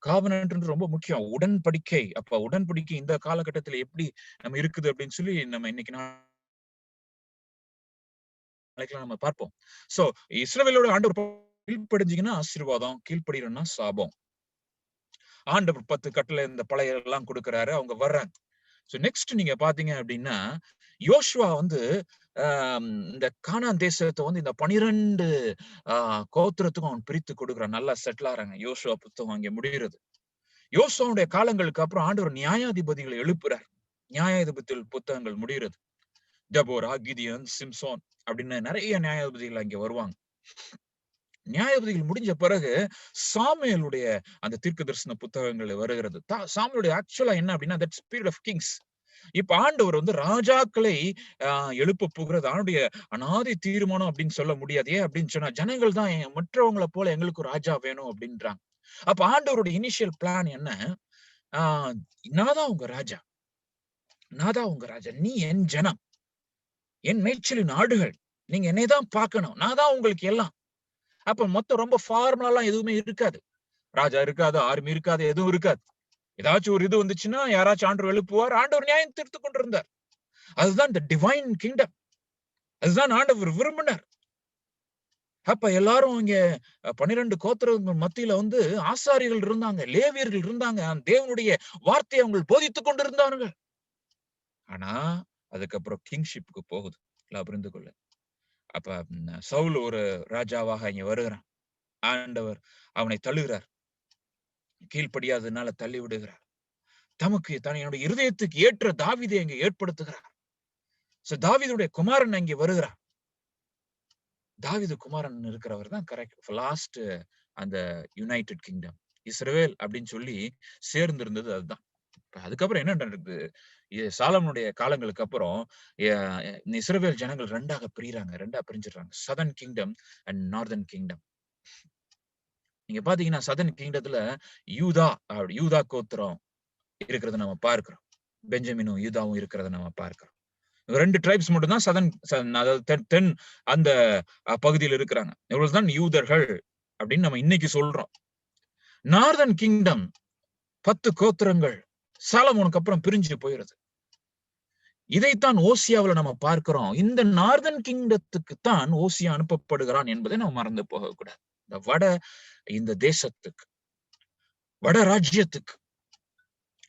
காவனன்ட் ரொம்ப முக்கியம். உடன்படிக்கை. அப்ப உடன்படிக்கை இந்த காலகட்டத்துல எப்படி நம்ம இருக்குது அப்படின்னு சொல்லி நம்ம இன்னைக்கு நம்ம பார்ப்போம். சோ இஸ்ரவேலோட ஆண்டவர் கீழ்ப்படிஞ்சீங்கன்னா ஆசீர்வாதம், கீழ்ப்படியலன்னா சாபம். ஆண்டவர் 10 கட்டளை இந்த பழைய எல்லாம் கொடுக்கிறாரு. அவங்க வர்றாங்க. சோ நெக்ஸ்ட் நீங்க பாத்தீங்க அப்படின்னா, யோசுவா வந்து இந்த கானான் தேசத்தை வந்து இந்த 12 கோத்திரத்துக்கும் அவன் பிரித்து கொடுக்கிறான். நல்லா செட்டில் ஆறாங்க. யோசுவா புத்தகம் அங்கே முடிகிறது. யோசுவாவுடைய காலங்களுக்கு அப்புறம் ஆண்டவர் நியாயாதிபதிகளை எழுப்புறார். நியாயாதிபதி புத்தகங்கள் முடிகிறது. டெபோரா, கிதியோன், சிம்சோன் அப்படின்னு நிறைய நியாயாதிபதிகள் அங்கே வருவாங்க. நியாயாதிபதிகள் முடிஞ்ச பிறகு சாமுவேலுடைய அந்த தீர்க்க தரிசன புத்தகங்கள் வருகிறது. சாமுவேலுடைய ஆக்சுவலா என்ன அப்படின்னா தட் ஸ்பிரிட் ஆஃப் கிங்ஸ். இப்ப ஆண்டவர் வந்து ராஜாக்களை எழுப்ப போகிறது அவனுடைய அனாதி தீர்மானம் அப்படின்னு சொல்ல முடியாது. ஏன் அப்படின்னு சொன்னா ஜனங்கள் தான் மற்றவங்களை போல எங்களுக்கு ராஜா வேணும் அப்படின்றாங்க. அப்ப ஆண்டவருடைய இனிஷியல் பிளான் என்ன? நான் தான் உங்க ராஜா, நான் தான் உங்க ராஜா, நீ என் ஜனம், என் மேய்ச்சலின் ஆடுகள், நீங்க என்னைதான் பார்க்கணும், நான் தான் உங்களுக்கு எல்லாம். அப்ப மொத்தம் ரொம்ப ஃபார்முலா எதுவுமே இருக்காது. ராஜா இருக்காது, ஆர்மி இருக்காது, எதுவும் இருக்காது. ஏதாச்சும் ஒரு இது வந்துச்சுன்னா யாராச்சும் ஆண்டவர் எழுப்புவார். ஆண்டவர் நியாயம் தீர்த்து கொண்டிருந்தார். அதுதான் இந்த டிவைன் கிங்டம். அதுதான் ஆண்டவர் விரும்பினார். அப்ப எல்லாரும் இங்க 12 கோத்திரங்கள் மத்தியில வந்து ஆசாரிகள் இருந்தாங்க, லேவியர்கள் இருந்தாங்க. தேவனுடைய வார்த்தையை அவங்க போதித்துக் கொண்டிருந்தார்கள். ஆனா அதுக்கப்புறம் கிங்ஷிப்புக்கு போகுது. எல்லாம் புரிந்து கொள்ள. அப்ப சவுல் ஒரு ராஜாவாக இங்க வருகிறான். ஆண்டவர் அவனை தள்ளுகிறார். கீழ்ப்படியாததுனால தள்ளி விடுகிறார். தமக்கு தன்னுடைய இருதயத்துக்கு ஏற்ற தாவீதை அங்கே ஏற்படுத்துகிறார். தாவீதுடைய குமாரன் அங்கே வருகிறார். தாவீது குமாரன் இருக்கிறவர் தான் கரெக்ட் லாஸ்ட் அந்த யுனைடெட் கிங்டம் இஸ்ரவேல் அப்படின்னு சொல்லி சேர்ந்து இருந்தது. அதுதான். அதுக்கப்புறம் என்ன நடக்குது? சாலமனுடைய காலங்களுக்கு அப்புறம் இஸ்ரவேல் ஜனங்கள் ரெண்டா பிரிஞ்சிடறாங்க. Southern kingdom and northern kingdom. நீங்க பாத்தீங்கன்னா சதர்ன் கிங்டத்துல யூதா கோத்திரம் இருக்கிறத நம்ம பார்க்கிறோம். பெஞ்சமினும் யூதாவும் இருக்கிறத நம்ம பார்க்கிறோம். 2 ட்ரைப்ஸ் மட்டும் தான் சதர்ன் அதாவது தென் அந்த பகுதியில் இருக்கிறாங்க. இவர்கள்தான் யூதர்கள் அப்படின்னு நம்ம இன்னைக்கு சொல்றோம். நார்தர்ன் கிங்டம் 10 கோத்திரங்கள் சாலமோனுக்கு அப்புறம் பிரிஞ்சு போயிருது. இதைத்தான் ஓசியாவில் நம்ம பார்க்கிறோம். இந்த நார்தர்ன் கிங்டத்துக்கு தான் ஓசியா அனுப்பப்படுகிறான் என்பதை நம்ம மறந்து போகக்கூடாது. இந்த தேசத்துக்கு, வட ராஜ்யத்துக்கு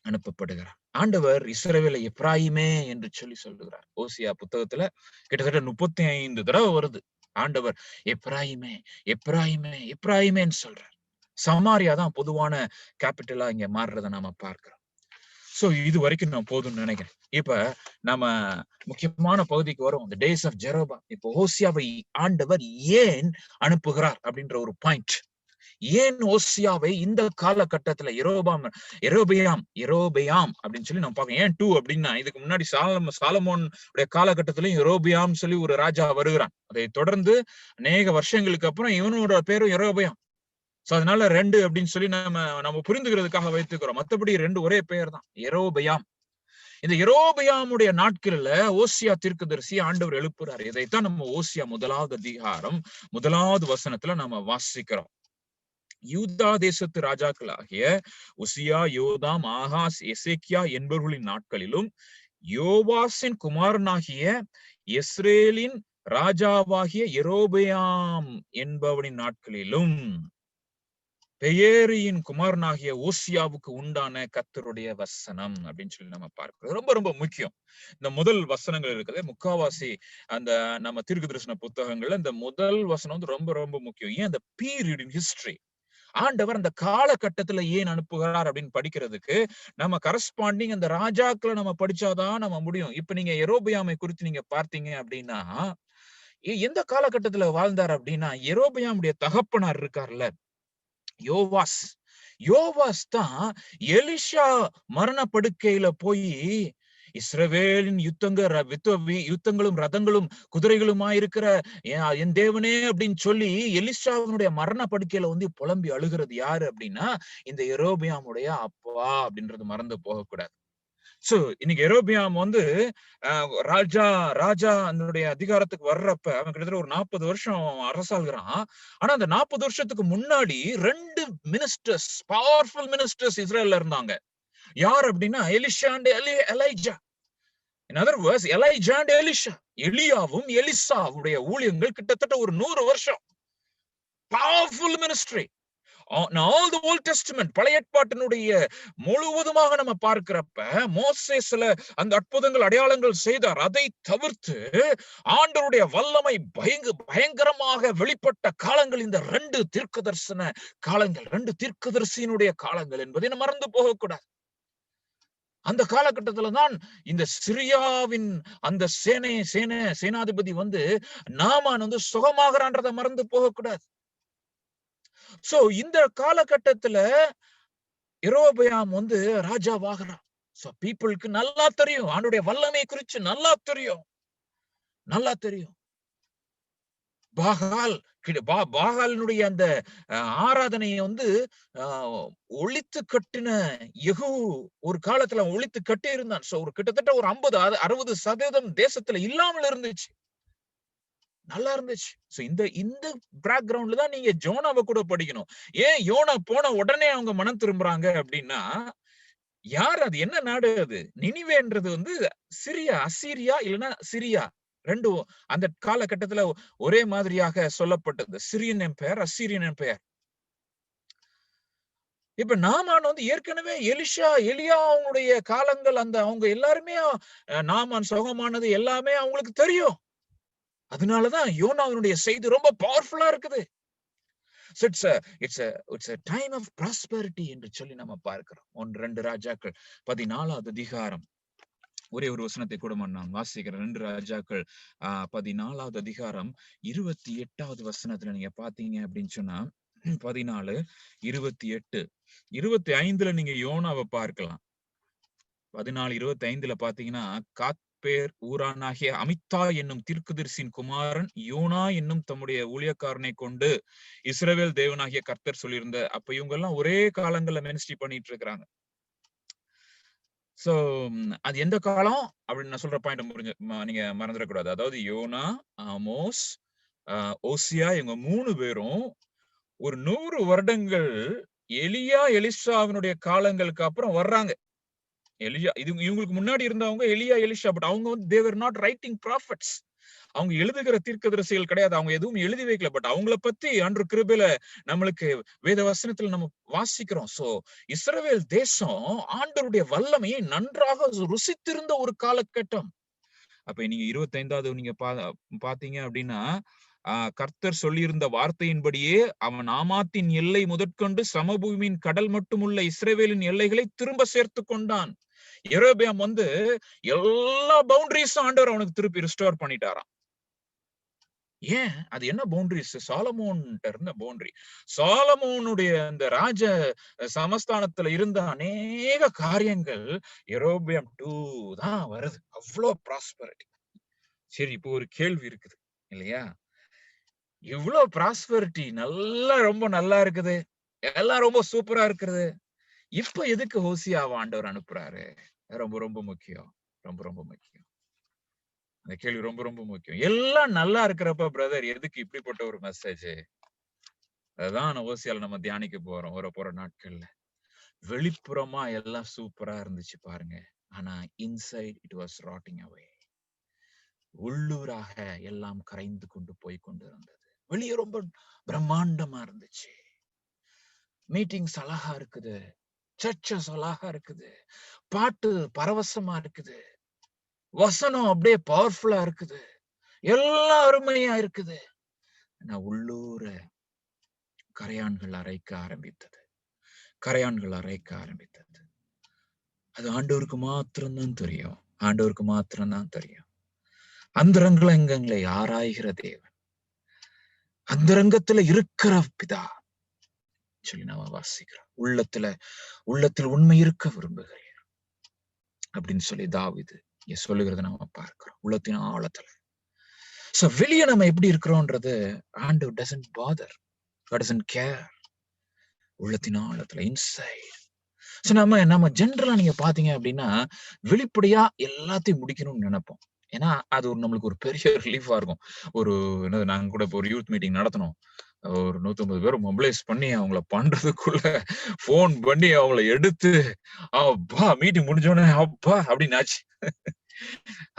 அனுப்பப்படுகிறான். ஆண்டவர் இஸ்ரவேலை எப்ராயிமே என்று சொல்லி சொல்லுகிறார். ஓசியா புத்தகத்துல கிட்டத்தட்ட 35 தடவை வருது. ஆண்டவர் எப்ராயிமே எப்ராயிமே எப்ராயிமேன்னு சொல்றார். சமாரியா தான் பொதுவான கேபிட்டலா இங்க மாறுறத நாம பார்க்கிறோம். சோ இது வரைக்கும் நான் போதும்னு நினைக்கிறேன். இப்ப நம்ம முக்கியமான பகுதிக்கு வரும். the days of Jeroboam. இப்போ ஓசியாவை ஆண்டவர் ஏன் அனுப்புகிறார் அப்படின்ற ஒரு பாயிண்ட். ஏன் ஓசியாவை இந்த காலகட்டத்துல எரோபியாம் அப்படின்னு சொல்லி நம்ம பார்க்கணும். ஏன் 2 அப்படின்னா, இதுக்கு முன்னாடி சாலமோன் காலகட்டத்திலும் எரோபியாம் சொல்லி ஒரு ராஜா வருகிறான். அதை தொடர்ந்து அநேக வருஷங்களுக்கு அப்புறம் இவனோட பேரும் எரோபியாம். சோ அதனால 2 அப்படின்னு சொல்லி நம்ம புரிந்துகிறதுக்காக வைத்துக்கிறோம். மத்தபடி 2 ஒரே பெயர் தான், எரோபியாம். இந்த எரோபியாமுடைய நாட்கள்ல ஓசியா தீர்க்கதரிசி ஆண்டவர் எழுப்புறாரு. இதைத்தான் நம்ம ஓசியா 1வது அதிகாரம் 1வது வசனத்துல நம்ம வாசிக்கிறோம். யூதா தேசத்து ராஜாக்களாகிய உசியா, யோதாம், ஆகாஸ், எசேக்கியா என்பவர்களின் நாட்களிலும், யோவாசின் குமாரனாகிய இஸ்ரேலின் ராஜாவாகிய எரோபியாம் என்பவனின் நாட்களிலும், பெயேரியின் குமாரனாகிய ஓசியாவுக்கு உண்டான கர்த்தருடைய வசனம் அப்படின்னு சொல்லி நம்ம பார்க்கிறோம். ரொம்ப ரொம்ப முக்கியம். இந்த முதல் வசனங்கள் இருக்குது, முக்காவாசி அந்த நம்ம தீர்க்கதரிசன புத்தகங்கள்ல இந்த முதல் வசனம் வந்து ரொம்ப ரொம்ப முக்கியம். ஏன்? அந்த பீரியட் இன் ஹிஸ்டரி ஆண்டவர் அந்த காலகட்டத்துல ஏன் அனுப்புகிறார் அப்படின்னு படிக்கிறதுக்கு நம்ம கரஸ்பாண்டிங் அந்த ராஜாக்களை நம்ம படிச்சாதான் நம்ம முடியும். இப்ப நீங்க எரோபியாமை குறித்து நீங்க பார்த்தீங்க அப்படின்னா, எந்த காலகட்டத்துல வாழ்ந்தார் அப்படின்னா, எரோபியாமுடைய தகப்பனார் இருக்கார்ல, யோவாஸ் தான் எலிஷா மரண படுக்கையில போய் இஸ்ரவேலின் யுத்தங்களும் ரதங்களும் குதிரைகளுமாயிருக்கிற என் தேவனே அப்படின்னு சொல்லி எலிஷாவினுடைய மரண படுக்கையில வந்து புலம்பி அழுகிறது யாரு அப்படின்னா, இந்த எரோபியாமுடைய அப்பா அப்படின்றது மறந்து போகக்கூடாது. சோ இன்னைக்கு எரோபியாம் வந்து ராஜா அதனுடைய அதிகாரத்துக்கு வர்றப்ப அவன் கிட்டத்தட்ட ஒரு 40 வருஷம் அரசாள்கிறான். ஆனா அந்த 40 வருஷத்துக்கு முன்னாடி 2 மினிஸ்டர்ஸ், பவர்ஃபுல் மினிஸ்டர்ஸ் இஸ்ரேல்ல இருந்தாங்க. யார் அப்படின்னா, Elisha and Elijah. In other words, Elijah and Elisha, எலியாவும் எலிசாவுடைய ஊழியங்கள் கிட்டத்தட்ட ஒரு 100 வருஷம். Powerful ministry. All the Old Testament, பழைய ஏற்பாட்டினுடைய முழுவதுமாக நம்ம பார்க்கிறப்ப மோசேஸ்ல அந்த அற்புதங்கள் அடையாளங்கள் செய்தார். அதை தவிர்த்து ஆண்டவருடைய வல்லமை பயங்கரமாக வெளிப்பட்ட காலங்கள் இந்த 2 தீர்க்கதரிசன காலங்கள், 2 தீர்க்கதரிசியினுடைய காலங்கள் என்பதை நம்ம மறந்து போகக்கூடாது. அந்த காலகட்டத்துலதான் இந்த சிரியாவின் அந்த சேனாதிபதி வந்து நாமான் வந்து சுகமாகறான்றதை மறந்து போகக்கூடாது. சோ இந்த காலகட்டத்துல எரோபியாம் வந்து ராஜாவாகிறான். சோ பீப்புளுக்கு நல்லா தெரியும், ஆண்டுடைய வல்லமை குறித்து நல்லா தெரியும். பாகாலினுடைய அந்த ஆராதனையை வந்து ஒழித்து கட்டின யெகூ ஒரு காலத்துல ஒழித்து கட்டி இருந்தான். சோ ஒரு கிட்டத்தட்ட ஒரு 50-60% தேசத்துல இல்லாமல் இருந்துச்சு, நல்லா இருந்துச்சு. சோ இந்த பேக்ரவுண்ட்ல தான் நீங்க யோனாவை கூட படிக்கணும். ஏன் யோனா போன உடனே அவங்க மனம் திரும்புறாங்க அப்படின்னா, யார் அது, என்ன நாடு அது? நினிவேன்றது வந்து அசீரியா இல்லைன்னா சிரியா, 2 அந்த காலகட்டத்துல ஒரே மாதிரியாக சொல்லப்பட்டது. சிரியன் எம்பையர், அசீரியன் எம்பையர். இப்ப நாமான் வந்து ஏற்கனவே எலியா அவங்களுடைய காலங்கள், அந்த அவங்க எல்லாருமே நாமான் சுகமானது எல்லாமே அவங்களுக்கு தெரியும். அதனாலதான் யோனாவினுடைய செய்தி ரொம்ப பவர்ஃபுல்லா இருக்குது. So it's a time of prosperity என்று சொல்லி நம்ம பார்க்கிறோம். 2 ராஜாக்கள் 14வது அதிகாரம், ஒரே ஒரு வசனத்தை கூட நான் வாசிக்கிறேன். 2 ராஜாக்கள் 14வது அதிகாரம் 28வது வசனத்துல நீங்க பாத்தீங்க அப்படின்னு சொன்னா, 14, 28, 25ல நீங்க யோனாவை பார்க்கலாம். 14, 25ல பாத்தீங்கன்னா, காத்பேர் ஊரானாகிய அமித்தா என்னும் தீர்க்கதரிசியின் குமாரன் யோனா என்னும் தம்முடைய ஊழியக்காரனை கொண்டு இஸ்ரவேல் தேவனாகிய கர்த்தர் சொல்லியிருந்த. அப்ப இவங்க எல்லாம் ஒரே காலங்கள்ல மினிஸ்ட்ரி பண்ணிட்டு இருக்கிறாங்க. சோ அது எந்த காலம் அப்படின்னு நான் சொல்ற பாயிண்ட் நீங்க மறந்துடக்கூடாது. அதாவது யோனா, ஆமோஸ், ஓசியா, இவங்க 3 பேரும் ஒரு 100 வருடங்கள் எலிஷாவினுடைய காலங்களுக்கு அப்புறம் வர்றாங்க. இவங்களுக்கு முன்னாடி இருந்தவங்க எலிஷா, பட் அவங்க வந்து they were not writing prophets. அவங்க எழுதுகிற தீர்க்கதரிசிகள் கிடையாது. அவங்க எதுவும் எழுதி வைக்கல. பட் அவங்கள பத்தி அன்று கிருபையில நம்மளுக்கு வேத வசனத்துல நம்ம வாசிக்கிறோம். சோ இஸ்ரவேல் தேசம் ஆண்டவருடைய வல்லமையை நன்றாக ருசித்திருந்த ஒரு காலகட்டம். அப்ப நீங்க 25வது நீங்க பாத்தீங்க அப்படின்னா, கர்த்தர் சொல்லியிருந்த வார்த்தையின்படியே அவன் ஆமாத்தின் எல்லை முதற்கொண்டு சமபூமியின் கடல் மட்டுமுள்ள இஸ்ரவேலின் எல்லைகளை திரும்ப சேர்த்து கொண்டான். யெரொபெயாம் எல்லா பவுண்டரிஸும் ஆண்டவர் அவனுக்கு திருப்பி ரிஸ்டோர் பண்ணிட்டாராம். ஏன்? அது என்ன பவுண்டரிஸ்? சாலமோன் இருந்த பவுண்டரி. சாலமோனுடைய அந்த ராஜ சமஸ்தானத்துல இருந்த அநேக காரியங்கள் யெரொபெயாம் 2 தான் வருது. அவ்வளவு ப்ராஸ்பரிட்டி. சரி, இப்போ ஒரு கேள்வி இருக்குது இல்லையா? இவ்வளவு ப்ராஸ்பரிட்டி ரொம்ப நல்லா இருக்குது, எல்லாம் ரொம்ப சூப்பரா இருக்குது. இப்ப எதுக்கு ஹோசியாவை ஆண்டவர் அனுப்புறாரு? ரொம்ப ரொம்ப முக்கியம். ரொம்ப ரொம்ப முக்கியம். அந்த கேள்வி ரொம்ப ரொம்ப முக்கியம். எல்லாம் நல்லா இருக்கிறப்ப பிரதர் எதுக்கு இப்படிப்பட்ட ஒரு மெசேஜ்? அதுதான் ஹோசியால நம்ம தியானிக்க போறோம் போற நாட்கள்ல. வெளிப்புறமா எல்லாம் சூப்பரா இருந்துச்சு பாருங்க. ஆனா இன்சைட் இட் வாஸ் ராட்டிங் அவே. உள்ளூராக எல்லாம் கரைந்து கொண்டு போய் கொண்டு இருந்தது. வெளியே ரொம்ப பிரம்மாண்டமா இருந்துச்சு. மீட்டிங்ஸ் அழகா இருக்குது, சர்ச்சஸ் அழகா இருக்குது, பாட்டு பரவசமா இருக்குது, வசனம் அப்படியே பவர்ஃபுல்லா இருக்குது, எல்லாம் அருமையா இருக்குது. ஆனா உள்ளூர கரையான்கள் அரைக்க ஆரம்பித்தது. கரையான்கள் அரைக்க ஆரம்பித்தது. அது ஆண்டவருக்கு மாத்திரம்தான் தெரியும். ஆண்டவருக்கு மாத்திரம்தான் தெரியும். அந்தரங்கங்களை ஆராய்கிற தேவன், அந்தரங்கத்துல இருக்கிற பிதா சொல்லி நாம வாசிக்கிறோம். உள்ளத்தில் உண்மை இருக்க விரும்புகிறேன் அப்படின்னு சொல்லி தாவீது சொல்லுகிறத நாம பார்க்கிறோம். உள்ளத்தின் ஆழத்துல. சோ வெளியே நம்ம எப்படி இருக்கிறோம்ன்றது ஆண்டவர் doesn't bother, God doesn't care. உள்ளத்தின் ஆழத்துல இன்சைட். சோ நம்ம ஜெனரலா நீங்க பாத்தீங்க அப்படின்னா வெளிப்படையா எல்லாத்தையும் முடிக்கணும்னு நினைப்போம். ஏன்னா அது நம்மளுக்கு ஒரு பெரிய ரிலீஃபா இருக்கும். நாங்க கூட இப்போ ஒரு யூத் மீட்டிங் நடத்தணும். ஒரு 150 பேர் மொபிலைஸ் பண்ணி அவங்கள பண்றதுக்குள்ள போன் பண்ணி அவங்கள எடுத்து அப்பா மீட்டிங் முடிஞ்சோடனே அப்பா அப்படின்னு ஆச்சு.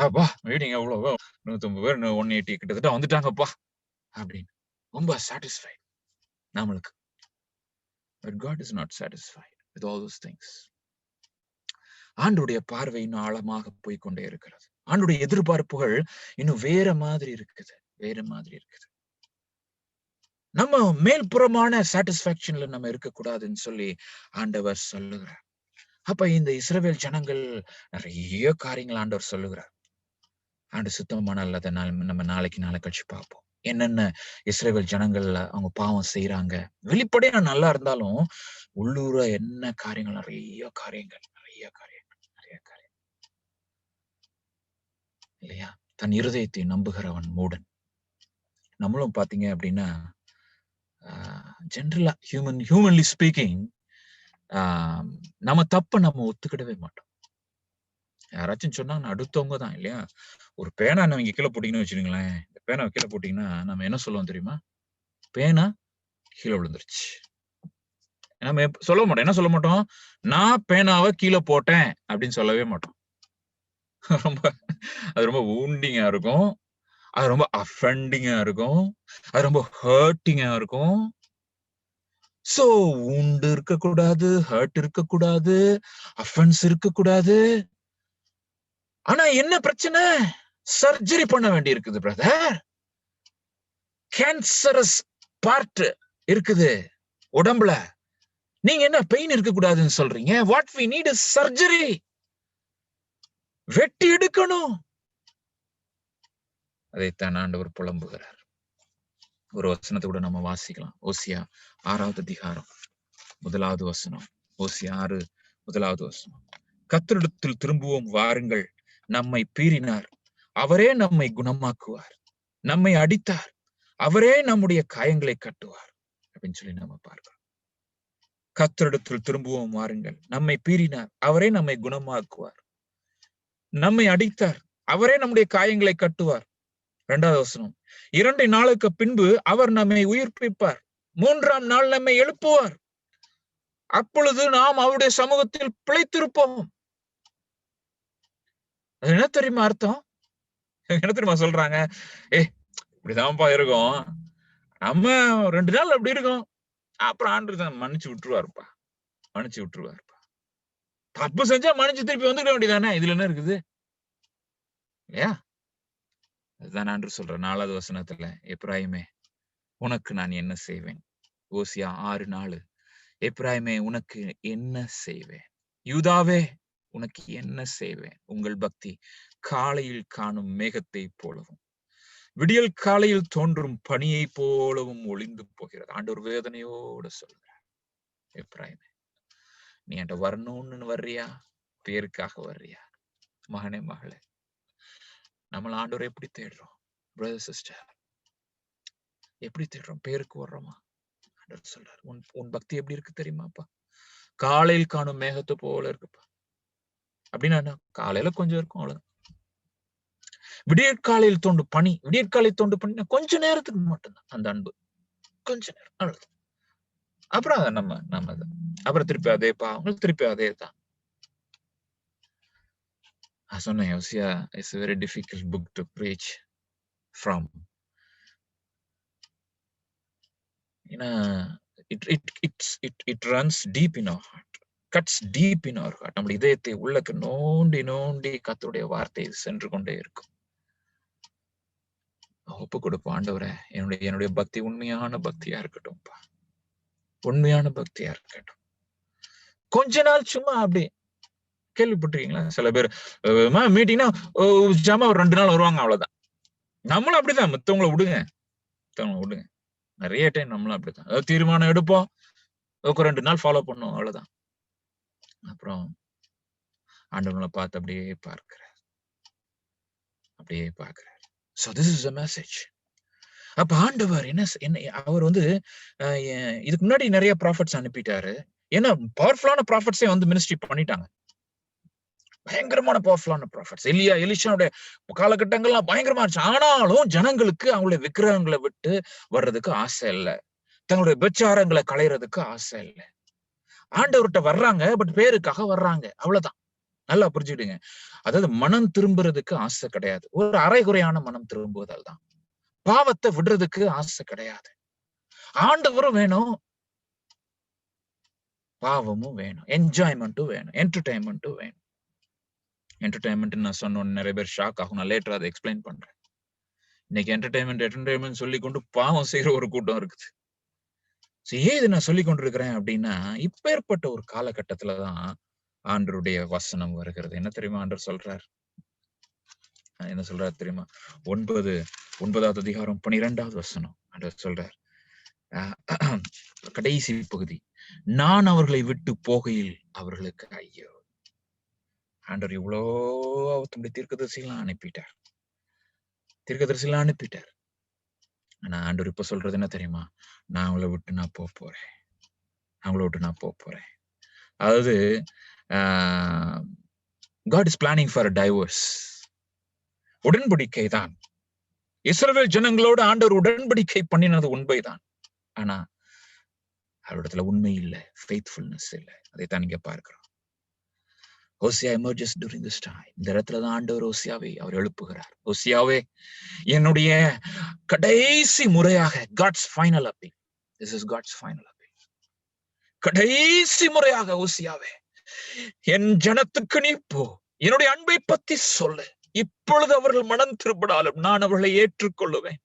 அப்பா மீட்டிங் எவ்வளவு 150 பேர் 180 கிட்டத்தட்ட வந்துட்டாங்கப்பா அப்படின்னு ரொம்ப சாட்டிஸ்ஃபைட் நம்மளுக்கு. But God is not satisfied with all those things. ஆண்டுடைய பார்வை இன்னும் ஆழமாக போய்கொண்டே இருக்கிறது. ஆண்டுடைய எதிர்பார்ப்புகள் இன்னும் வேற மாதிரி இருக்குது. நம்ம மேல்புறமான சாட்டிஸ்பாக்சன்ல நம்ம இருக்கக்கூடாதுன்னு சொல்லி ஆண்டவர் சொல்லுகிறார். அப்ப இந்த இஸ்ரவேல் ஜனங்கள் நிறைய காரியங்கள் ஆண்டவர் சொல்லுகிறார். ஆண்டு சுத்தமான அல்லத நம்ம நாளை கழிச்சு பார்ப்போம். என்னென்ன இஸ்ரவேல் ஜனங்கள்ல அவங்க பாவம் செய்யறாங்க. வெளிப்படையா நல்லா இருந்தாலும் உள்ளூர என்ன காரியங்கள், நிறைய காரியங்கள் இல்லையா? தன் இருதயத்தை நம்புகிறவன் மூடன். நம்மளும் பாத்தீங்க அப்படின்னா ஜெனரலா ஹியூமன்லி ஸ்பீக்கிங் நம்ம தப்ப நம்ம ஒத்துக்கிடவே மாட்டோம். யாராச்சும் சொன்னாங்க அடுத்தவங்க தான் இல்லையா? ஒரு பேனா நீங்க கீழே போட்டீங்கன்னு வச்சுக்கீங்களேன். இந்த பேனா கீழே போட்டீங்கன்னா நம்ம என்ன சொல்லுவோம் தெரியுமா? பேனா கீழே விழுந்துருச்சு. நம்ம சொல்ல மாட்டோம். என்ன சொல்ல மாட்டோம்? நான் பேனாவை கீழே போட்டேன் அப்படின்னு சொல்லவே மாட்டோம். அது ரொம்ப வூண்டிங்கா இருக்கும். அது ரொம்ப அஃபெண்டிங்கா இருக்கும். அது ரொம்ப ஹர்ட்டிங்கா இருக்கும். சோ வூண்டு இருக்கக்கூடாது, ஹர்ட் இருக்கக்கூடாது, அஃபென்ஸ் இருக்கக்கூடாது. ஆனா என்ன பிரச்சனை? சர்ஜரி பண்ண வேண்டி இருக்குது பிரதர். கேன்சரஸ் பார்ட் இருக்குது உடம்புல. நீங்க என்ன பெயின் இருக்கக்கூடாதுன்னு சொல்றீங்க? What we need is surgery. வெட்டி எடுக்கணும். அதைத்தான் ஆண்டவர் புலம்புகிறார். ஒரு வசனத்தை கூட நம்ம வாசிக்கலாம். ஓசியா 6வது அதிகாரம் 1வது வசனம். ஓசியா 6 1வது வசனம். கர்த்தரிடத்தில் திரும்புவோம் வாருங்கள். நம்மை பீறினார், அவரே நம்மை குணமாக்குவார். நம்மை அடித்தார், அவரே நம்முடைய காயங்களை கட்டுவார் அப்படின்னு சொல்லி நம்ம பார்க்கிறோம். கர்த்தரிடத்தில் திரும்புவோம் வாருங்கள். நம்மை பீறினார், அவரே நம்மை குணமாக்குவார். நம்மை அடித்தார், அவரே நம்முடைய காயங்களை கட்டுவார். 2வது வசனம். 2 நாளுக்கு பின்பு அவர் நம்மை உயிர்ப்பிப்பார். 3ஆம் நாள் நம்மை எழுப்புவார். அப்பொழுது நாம் அவருடைய சமூகத்தில் பிழைத்திருப்போம். அது என்ன தெரியுமா அர்த்தம்? என்ன தெரியுமா சொல்றாங்க? இப்படிதான்ப்பா இருக்கும், நம்ம 2 நாள் அப்படி இருக்கும், அப்புறம் ஆண்டவர் தான் மன்னிச்சு விட்டுருவாருப்பா, மன்னிச்சு விட்டுருவாருப்பா. தப்பு செஞ்சா மன்னிச்சு திருப்பி வந்துட வேண்டியதானே, இதுல என்ன இருக்குது இல்லையா? அதுதான் ஆண்டவர் சொல்ற 4வது வசனத்துல, எப்பிராயீமே உனக்கு நான் என்ன செய்வேன்? ஓசியா 6:4. எப்பிராயீமே உனக்கு என்ன செய்வேன்? யூதாவே உனக்கு என்ன செய்வேன்? உங்கள் பக்தி காலையில் காணும் மேகத்தை போலவும் விடியல் காலையில் தோன்றும் பனியை போலவும் ஒளிந்து போகிறது. ஆண்டவர் வேதனையோட சொல்றார், எப்பிராயீமே நீ என்கிட்ட வரணும்னு வர்றியா, பேருக்காக வர்றியா? மகனே மகளே, நம்மள ஆண்டவரை எப்படி தேடுறோம்? பிரதர் சிஸ்டர், எப்படி தேடுறோம்? பேருக்கு வர்றோமா? ஆண்டவர் சொல்றார், உன் பக்தி எப்படி இருக்கு தெரியுமாப்பா? காலையில் காணும் மேகத்தை போல இருக்குப்பா. அப்படின்னா என்ன? காலையில கொஞ்சம் இருக்கும், அவ்வளவுதான். விடியற்காலையில் தோண்டு பனி, விடியற்காலையில் தோண்டு பனி கொஞ்ச நேரத்துக்கு மட்டும்தான் அந்த அன்பு, கொஞ்ச நேரம், அவ்வளவுதான். அப்புறம் அதை நம்ம அப்புறம் திருப்பி அதே பாவங்கள், திருப்பி அதே தான். நான் சொன்னேன், யோசியா is a very difficult book to preach from. ஏன்னா it runs deep in our heart, cuts deep in our heart. நம்ம இதயத்தை உள்ளக்கு நோண்டி நோண்டி கர்த்தருடைய வார்த்தை சென்று கொண்டே இருக்கும். ஒப்பு கொடுப்போம், ஆண்டவரே என்னுடைய பக்தி உண்மையான பக்தியா இருக்கட்டும்பா, உண்மையான பக்தியா இருக்கட்டும். கொஞ்ச நாள் சும்மா அப்படி கேள்விப்பட்டிருக்கீங்களா? சில பேர் மீட்டிங்னா ஜாமா ஒரு 2 நாள் வருவாங்க, அவ்வளவுதான். நம்மளும் அப்படிதான், மத்தவங்களை விடுங்க, விடுங்க. நிறைய டைம் நம்மளும் அப்படிதான். அதாவது தீர்மானம் எடுப்போம், 2 நாள் ஃபாலோ பண்ணுவோம், அவ்வளவுதான். அப்புறம் ஆண்டவங்களை பார்த்து அப்படியே பார்க்கிறார், அப்படியே பார்க்கிறார். So this is a message. அப்ப ஆண்டவர் என்ன அவர் வந்து இதுக்கு முன்னாடி நிறைய ப்ராஃபட்ஸ் அனுப்பிட்டாரு. ஏன்னா பவர்ஃபுல்லான ப்ராஃபட்ஸே வந்து மினிஸ்ட்ரி பண்ணிட்டாங்க. பயங்கரமான பவர்ஃபுல்லான ப்ராஃபட்ஸ். எலிஷாவுடைய காலகட்டங்கள்லாம் பயங்கரமா இருந்துச்சு. ஆனாலும் ஜனங்களுக்கு அவங்களுடைய விக்கிரகங்களை விட்டு வர்றதுக்கு ஆசை இல்ல, தங்களுடைய பெச்சாரங்களை களையறதுக்கு ஆசை இல்ல. ஆண்டவர்கிட்ட வர்றாங்க, பட் பேருக்காக வர்றாங்க, அவ்வளவுதான். நல்லா புரிஞ்சுக்கிடுங்க. அதாவது மனம் திரும்புறதுக்கு ஆசை கிடையாது, ஒரு அரைகுறையான மனம் திரும்புவதால் தான். பாவத்தை விடுறதுக்கு ஆசை கிடையாது. ஆண்டவரும் வேணும், பாவமும் வேணும், என்ஜாய்மெண்ட்டும் வேணும், என்டர்டைன்மெண்ட்டும் வேணும். என்டர்டைன்மெண்ட் நான் சொன்னோன்னு நிறைய பேர் ஷாக் ஆகும், நான் லேட்டரா அதை எக்ஸ்பிளைன் பண்றேன். இன்னைக்கு என்டர்டைன்மெண்ட் சொல்லி கொண்டு பாவம் செய்யற ஒரு கூட்டம் இருக்குது. ஏன் இது நான் சொல்லி கொண்டிருக்கிறேன் அப்படின்னா, இப்பேற்பட்ட ஒரு காலகட்டத்துலதான் ஆண்டருடைய வசனம் வருகிறது. என்ன தெரியுமா ஆண்டவர் சொல்றார்? என்ன சொல்றாரு தெரியுமா? 9வது அதிகாரம் 12வது வசனம் ஆண்டவர் சொல்றார், கடைசி பகுதி, நான் அவர்களை விட்டு போகையில் அவர்களுக்கு ஐயோ. ஆண்டவர் இவ்வளோ தம்முடைய தீர்க்கதரிசிலாம் அனுப்பிட்டார். ஆனா ஆண்டவர் இப்ப சொல்றது என்ன தெரியுமா? நான் அவங்கள விட்டு நான் போக போறேன். அதாவது God is planning for a divorce. உடன்படிக்கை தான். இஸ்ரவேல் ஜனங்களோடு ஆண்டவர் உடன்படிக்கை பண்ணினது உண்மைதான். ஆனா அவரிடத்துல உண்மை இல்லை, ஃபெய்த்ஃபுல்னஸ் இல்லை. அதைத்தான் நீங்க பார்க்கிறோம். ஓசியா emerges during this time. இந்த இடத்துலதான் ஆண்டவர் ஓசியாவை அவர் எழுப்புகிறார். ஓசியாவே, என்னுடைய கடைசி முறையாக, God's final appeal. This is God's final appeal. கடைசி முறையாக ஓசியாவே, என் ஜனத்துக்கு நீ போ, என்னுடைய அன்பை பத்தி சொல்லு. இப்பொழுது அவர்கள் மனம் திரும்பினாலும் நான் அவர்களை ஏற்றுக்கொள்ளுவேன்.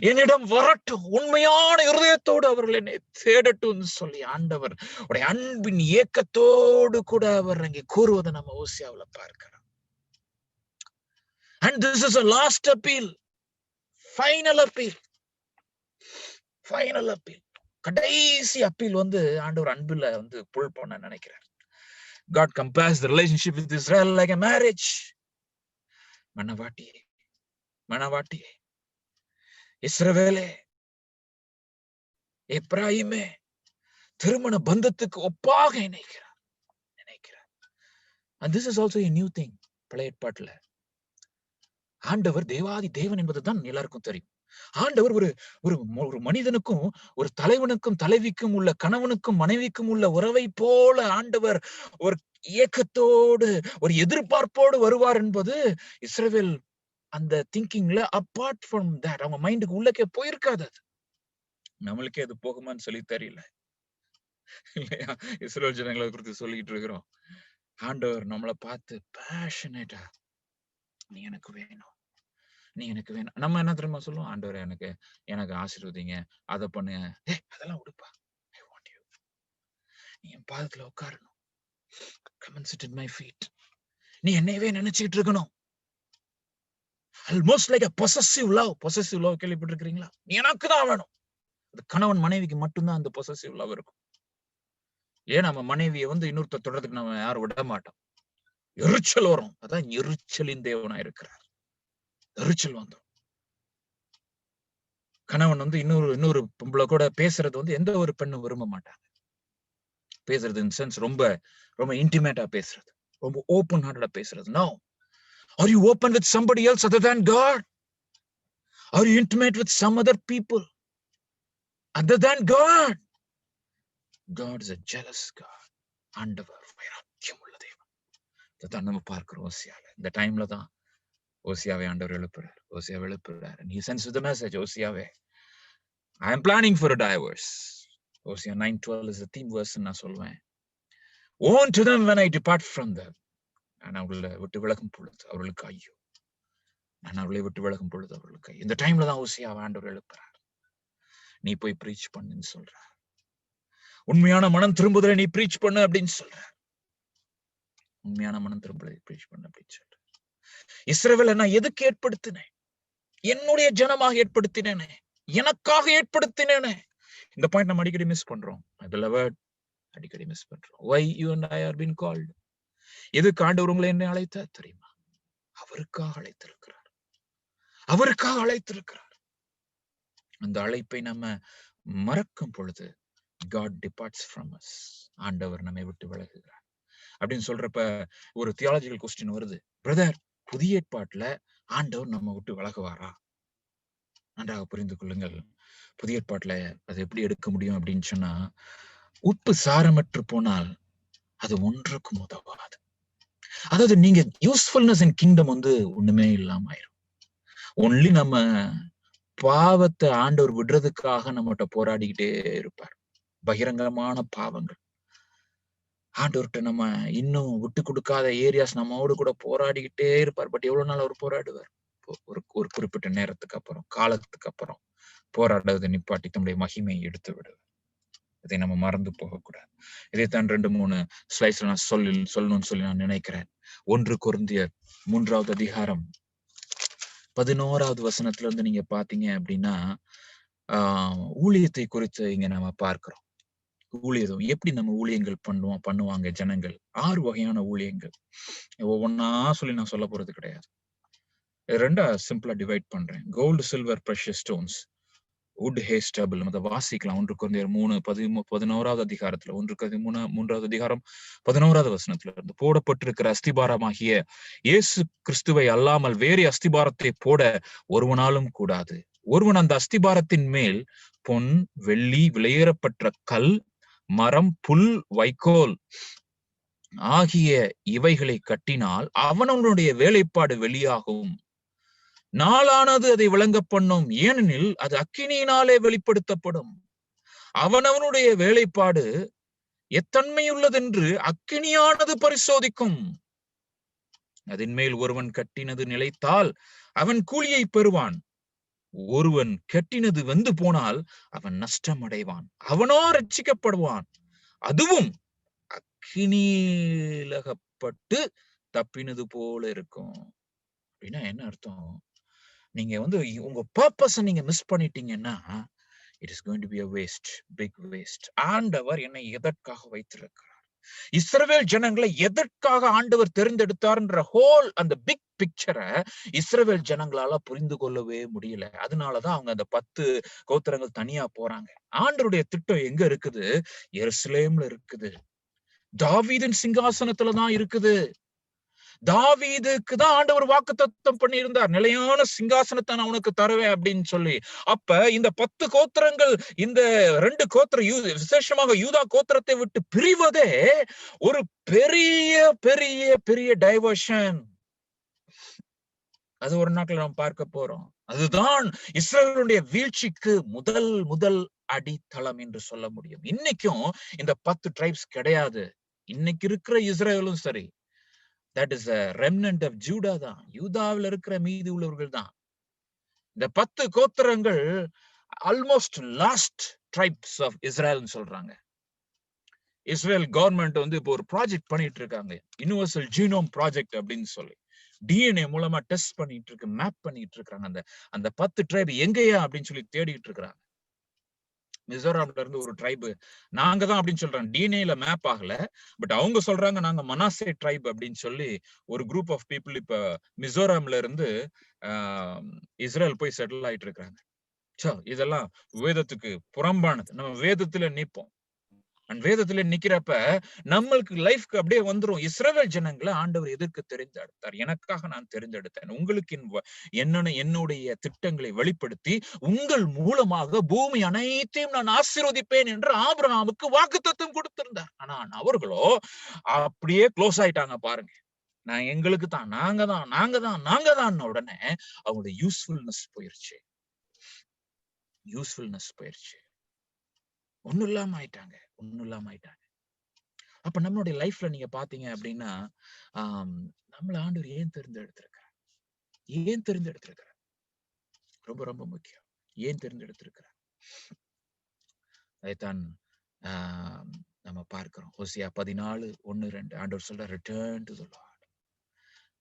என்னிடம் வரட்டும், உண்மையான இருதயத்தோடு அவர்கள் என்னை தேடட்டும் சொல்லி ஆண்டவர் உடைய அன்பின் ஏக்கத்தோடு கூட அவர் அங்கே கூறுவதை நம்ம ஓசியாவுல பார்க்கிறோம். And this is a last appeal, final appeal. கடைசி அப்பீல் வந்து ஆண்டவர் அன்புல வந்து புல் பண்ண நினைக்கிறார். God compares the relationship with Israel like a marriage. மனவாட்டியே, இஸ்ரவேலே, எப்பிராயீமே, திருமண பந்தத்துக்கு ஒப்பாக நினைக்கிறார். And this is also a new thing. பழைய ஏற்பாட்டுல ஆண்டவர் தேவாதி தேவன் என்பதுதான் எல்லாருக்கும் தெரியும். ஆண்டவர் ஒரு மனிதனுக்கும் ஒரு தலைவனுக்கும் தலைவிக்கும் உள்ள, கணவனுக்கும் மனைவிக்கும் உள்ள உறவை போல ஆண்டவர் ஒரு ஏக்கத்தோடு ஒரு எதிர்பார்ப்போடு வருவார் என்பது இஸ்ரவேல் அந்த திங்கிங்ல அப்பார்ட் ஃப்ரம் தட் அவங்க மைண்டுக்கு உள்ளக்கே போயிருக்காது. அது நம்மளுக்கே அது போகுமான்னு சொல்லி தெரியல இல்லையா? இஸ்ரவேல் ஜனங்களை குறித்து சொல்லிட்டு இருக்கிறோம். ஆண்டவர் நம்மளை பார்த்து பேஷனேட்டா நீ எனக்கு வேணும், நீ எனக்கு வேணும். நம்ம என்ன தெரியுமா சொல்லுவோம்? ஆண்டவர் எனக்கு எனக்கு ஆசீர்வதிங்க, அதை பண்ணுங்க. அதெல்லாம் விடுப்பா, ஐ வாண்ட் யூ. நீ என் பாதத்துல உட்காரணும். Come and sit at my feet. நீ என்னையவே நினைச்சிட்டு இருக்கணும். Almost like a possessive love. possessive love கேள்விப்பட்டிருக்கீங்களா? நீ எனக்கு தான் வேணும். அது கணவன் மனைவிக்கு மட்டும்தான் அந்த possessive love இருக்கும். ஏன் நம்ம மனைவியை இன்னொருத்தர் தொடர்றதுக்கு நம்ம யாரும் விட மாட்டோம். எரிச்சல் வரும். அதான் எரிச்சலின் தேவனா இருக்கிறார். எரிச்சல் வந்துடும். கணவன் இன்னொரு பொம்பளை கூட பேசுறது எந்த ஒரு பெண்ணும் விரும்ப மாட்டாங்க. பேசுறது இன் சென்ஸ் ரொம்ப ரொம்ப இன்டிமேட்டா பேசுறது, ரொம்ப ஓப்பன் ஹார்ட்டடா பேசுறது. No. Are you open with somebody else other than God? Are you intimate with some other people other than God? God is a jealous God. ஆண்டவர் வைராக்கியம் உள்ள தேவன். இதைத்தான் நம்ம பார்க்கிறோம் ஓசியால. இந்த டைம்ல தான் ஓசியாவை ஆண்டவர் எழுப்புறார். ஓசியாவை எழுப்புறார். And he sends the message, ஓசியாவே, I am planning for a divorce. Hosea 9:12 is the theme verse நான் சொல்வேன். Woe to them when I depart from them. நான் அவர்களை விட்டு விலகும் பொழுது அவர்களுக்கு ஐயோ. நான் அவர்களை விட்டு விலகும் பொழுது அவர்களுக்கு ஐயோ. இந்த டைம்ல தான் ஓசியாவை ஆண்டவர் எழுப்புறார். நீ போய் ப்ரீச் பண்ணுன்னு சொல்றார். உண்மையான மனம் திரும்புதலை நீ ப்ரீச் பண்ணு அப்படின்னு சொல்ற. உண்மையான மனம் திரும்புதலை ப்ரீச் பண்ணு அப்படின்னு சொல்ற. இஸ்ரவேலை நான் எதுக்கு ஏற்படுத்தினேன்? என்னுடைய ஜனமாக ஏற்படுத்தினேனே, எனக்காக ஏற்படுத்தினேனே. இந்த பாயிண்ட் நம்ம அடிக்கடி மிஸ் பண்றோம். அடிக்கடி மிஸ் பண்றோம். Why you and I are been called? எதுக்கு ஆண்டவர் உங்களை என்ன அழைத்தார் தெரியுமா? அவருக்காக அழைத்திருக்கிறார். அவருக்காக அழைத்திருக்கிறார். அந்த அழைப்பை நம்ம மறக்கும் பொழுது God departs from us. ஆண்டவர் நம்மை விட்டு விலகுகிறார் அப்படின்னு சொல்றப்ப ஒரு தியாலஜிக்கல் கொஸ்டின் வருது. பிரதர், புதிய ஏற்பாட்டுல ஆண்டவர் நம்ம விட்டு விலகுவாரா? நன்றாக புரிந்து கொள்ளுங்கள். புதிய ஏற்பாட்டுல அதை எப்படி எடுக்க முடியும் அப்படின்னு சொன்னா, உப்பு சாரமற்று போனால் அது ஒன்றுக்கும் உதவாது. அதாவது நீங்க யூஸ்ஃபுல்னஸ் இன் கிங்டம் ஒண்ணுமே இல்லாம ஆயிரும். ஒன்லி நம்ம பாவத்தை ஆண்டவர் விடுறதுக்காக நம்மகிட்ட போராடிக்கிட்டே இருப்பார். பகிரங்கமான பாவங்கள் ஆண்டவர்கிட்ட நம்ம இன்னும் விட்டு கொடுக்காத ஏரியாஸ் நம்மோடு கூட போராடிக்கிட்டே இருப்பார். பட் எவ்வளவு நாள் அவர் போராடுவார்? ஒரு குறிப்பிட்ட நேரத்துக்கு அப்புறம், காலத்துக்கு அப்புறம் போராடுவதை நிப்பாட்டி தன்னுடைய மகிமையை எடுத்து விடுவார். இதை நம்ம மறந்து போகக்கூடாது. இதைத்தான் 2-3 ஸ்லைஸ்ல நான் சொல்லணும்னு சொல்லி நான் நினைக்கிறேன். 1 கொரிந்தியர் 3வது அதிகாரம் 11வது வசனத்துல நீங்க பாத்தீங்க அப்படின்னா, ஊழியத்தை குறித்து இங்க நம்ம பார்க்கிறோம். ஊழியம் எப்படி நம்ம ஊழியங்கள் பண்ணுவாங்க ஜனங்கள். 6 வகையான ஊழியங்கள். ஒவ்வொன்னா சொல்லி நான் சொல்ல போறது கிடையாது. 2 சிம்பிளா டிவைட் பண்றேன். Gold, silver, precious stones, wood, hay, stubble. அதை வாசிக்கலாம். 1 கொரிந்தியர் 3:11வது அதிகாரத்துல, 1 கொரிந்தியர் 3வது அதிகாரம் 11வது வசனத்துல இருந்து, போடப்பட்டிருக்கிற அஸ்திபாரமாகிய இயேசு கிறிஸ்துவை அல்லாமல் வேறு அஸ்திபாரத்தை போட ஒருவனாலும் கூடாது. ஒருவன் அந்த அஸ்திபாரத்தின் மேல் பொன், வெள்ளி, விலையேறப்பட்ட கல், மரம், புல், வைக்கோல் ஆகிய இவைகளை கட்டினால் அவனுடைய வேலைப்பாடு வெளியாகும். நாளானது அதை விளங்க பண்ணும். ஏனெனில் அது அக்கினியினாலே வெளிப்படுத்தப்படும். அவனவனுடைய வேலைப்பாடு எத்தன்மையுள்ளதென்று அக்கினியானது பரிசோதிக்கும். அதன் மேல் ஒருவன் கட்டினது நிலைத்தால் அவன் கூலியை பெறுவான். ஒருவன் கட்டினது வெந்து போனால் அவன் நஷ்டம் அடைவான். அவனோ ரட்சிக்கப்படுவான், அதுவும் அக்கினியிலகப்பட்டு தப்பினது போல இருக்கும். அப்படின்னா என்ன அர்த்தம்? நீங்க உங்க பர்பஸ் நீங்க மிஸ் பண்ணிட்டீங்கன்னா it is going to be a waste, big waste. ஆண்டவர் என்னை எதற்காக வைத்திருக்கிறார்? இஸ்ரவேல் ஜனங்களை எதற்காக ஆண்டவர் தேர்ந்தெடுத்தார்ன்ற ஹோல் அந்த பிக் பிக்சரை இஸ்ரவேல் ஜனங்களால புரிந்து கொள்ளவே முடியல. அதனாலதான் அவங்க அந்த 10 கோத்திரங்கள் தனியா போறாங்க. ஆண்டவருடைய திட்டம் எங்க இருக்குது? எருசலேம்ல இருக்குது. தாவீதின் சிங்காசனத்துலதான் இருக்குது. தாவீதுக்கு தான் ஆண்டவர் வாக்குத்தத்தம் பண்ணியிருந்தார், நிலையான சிங்காசனத்தை நான் உனக்கு தருவேன் அப்படின்னு சொல்லி. அப்ப இந்த 10 கோத்திரங்கள், இந்த 2 கோத்திரம், விசேஷமாக யூதா கோத்திரத்தை விட்டு பிரிவதே ஒரு பெரிய பெரிய பெரிய டைவர்ஷன். அது ஒரு நாட்கள் நாம் பார்க்க போறோம். அதுதான் இஸ்ரவேலுடைய வீழ்ச்சிக்கு முதல் அடித்தளம் என்று சொல்ல முடியும். இன்னைக்கும் இந்த 10 ட்ரைப்ஸ் கிடையாது. இன்னைக்கு இருக்கிற இஸ்ரவேலும் சரி, that is a remnant of Judah தான். யூதாவில் இருக்கிற மீதி உள்ளவர்கள் தான். இந்த 10 கோத்திரங்கள் ஆல்மோஸ்ட் லாஸ்ட் ட்ரைப்ஸ் ஆஃப் இஸ்ரேல்னு சொல்றாங்க. இஸ்ரேல் கவர்மெண்ட் வந்து இப்போ ஒரு ப்ராஜெக்ட் பண்ணிட்டு இருக்காங்க, யுனிவர்சல் ஜீனோம் ப்ராஜெக்ட் அப்படின்னு சொல்லி. டிஎன்ஏ மூலமா டெஸ்ட் பண்ணிட்டு இருக்கு, மேப் பண்ணிட்டு இருக்காங்க. அந்த 10 ட்ரைப் எங்கேயா அப்படின்னு சொல்லி தேடிட்டு இருக்கிறாங்க. மிசோராம்ல இருந்து ஒரு ட்ரைப் நாங்க தான் அப்படின்னு சொல்றாங்க. டிஎன்ஏல மேப் ஆகல, பட் அவங்க சொல்றாங்க நாங்க மனாசே ட்ரைப் அப்படின்னு சொல்லி ஒரு குரூப் ஆஃப் பீப்புள் இப்ப மிசோராம்ல இருந்து இஸ்ரேல் போய் செட்டில் ஆயிட்டு இருக்காங்க. இதெல்லாம் வேதத்துக்கு புறம்பானது. நம்ம வேதத்துல நிப்போம். வேதத்துல நிக்கிறப்ப நம்மளுக்கு லைஃப்க்கு அப்படியே வந்துரும். இஸ்ரவேல் ஜனங்களை ஆண்டவர் எதற்கு தெரிந்தெடுத்தார்? எனக்காக நான் தெரிந்தெடுத்தேன். உங்களுக்கு என்னுடைய திட்டங்களை வெளிப்படுத்தி உங்கள் மூலமாக பூமி அனைத்தையும் நான் ஆசீர்வதிப்பேன் என்று ஆபிரகாமுக்கு வாக்குத்தத்தம் கொடுத்திருந்தார். ஆனா அவர்களோ அப்படியே க்ளோஸ் ஆயிட்டாங்க பாருங்க. நான் எங்களுக்கு தான், நாங்க தான் உடனே அவங்களுடைய யூஸ்ஃபுல்னஸ் போயிருச்சு. ஒண்ணும் இல்லாம ஆயிட்டாங்க. அப்ப நம்மளுடைய லைஃப்ல நீங்க பாத்தீங்க அப்படின்னா, நம்மள ஆண்டவர் ஏன் தெரிந்தெடுத்திருக்கிறார்? ரொம்ப ரொம்ப முக்கியம். ஏன் தெரிந்தெடுத்திருக்கிறார்? அதைத்தான் நம்ம பார்க்கிறோம். ஹோசியா 14:1-2 ஆண்டவர் சொல்ற, ரிட்டர்ன் டு தி லார்ட்.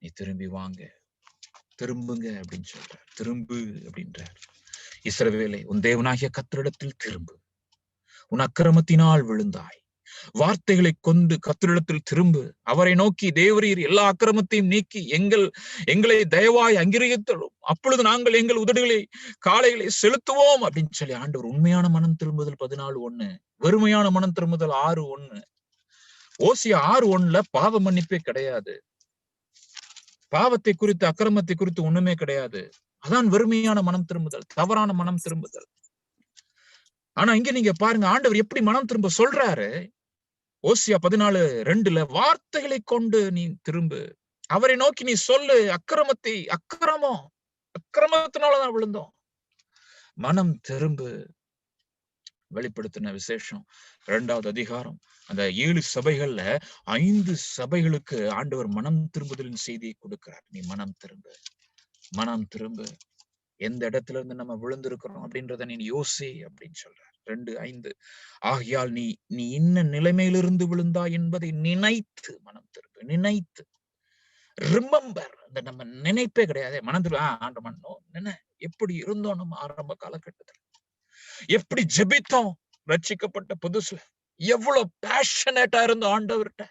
நீ திரும்பி வாங்க, திரும்புங்க அப்படின்னு சொல்றார். திரும்பு அப்படின்றார். இஸ்ரவேலே, உன் தேவனாகிய கர்த்தரிடத்தில் திரும்பு. உன் அக்கிரமத்தினால் விழுந்தாய். வார்த்தைகளை கொண்டு கர்த்தரிடத்தில் திரும்பு. அவரை நோக்கி, தேவரீர் எல்லா அக்கிரமத்தையும் நீக்கி எங்களை தயவாய் அங்கீகரித்தலும், அப்பொழுது நாங்கள் எங்கள் உதடுகளை காளைகளை செலுத்துவோம் அப்படின்னு சொல்லி ஆண்டவர் உண்மையான மனம் திரும்புதல் 14:1, வெறுமையான மனம் திரும்புதல் 6:1. ஓசியா 6:1 பாவ மன்னிப்பே கிடையாது. பாவத்தை குறித்து, அக்கிரமத்தை குறித்து ஒண்ணுமே கிடையாது. அதான் வெறுமையான மனம் திரும்புதல், தவறான மனம் திரும்புதல். ஆனா இங்க நீங்க பாருங்க, ஆண்டவர் எப்படி மனம் திரும்ப சொல்றாரு. ஓசியா 14:2 வார்த்தைகளை கொண்டு நீ திரும்பு. அவரை நோக்கி நீ சொல்லு, அக்கிரமத்தினாலதான் விழுந்தோம். மனம் திரும்பு. வெளிப்படுத்தின விசேஷம் 2வது அதிகாரம், அந்த 7 சபைகள்ல 5 சபைகளுக்கு ஆண்டவர் மனம் திரும்புதலின் செய்தியை கொடுக்கிறார். நீ மனம் திரும்பு. எந்த இடத்துல இருந்து நம்ம விழுந்திருக்கிறோம் அப்படின்றத நீ யோசி அப்படின்னு சொல்றார். 2:5 ஆகையால் நீ இன்ன நிலைமையிலிருந்து விழுந்தா என்பதை நினைத்து மனம் திரும்பு. நினைத்து, ரிமெம்பர். நம்ம நினைப்பே கிடையாது. மனம் திரும்ப ஆண்டவன் எப்படி இருந்தோம் நம்ம ஆரம்ப காலகட்டத்துல, எப்படி ஜெபித்தோம் ரட்சிக்கப்பட்ட புதுசுல, எவ்வளவு பேஷனேட்டா இருந்தோம் ஆண்டவர்கிட்ட.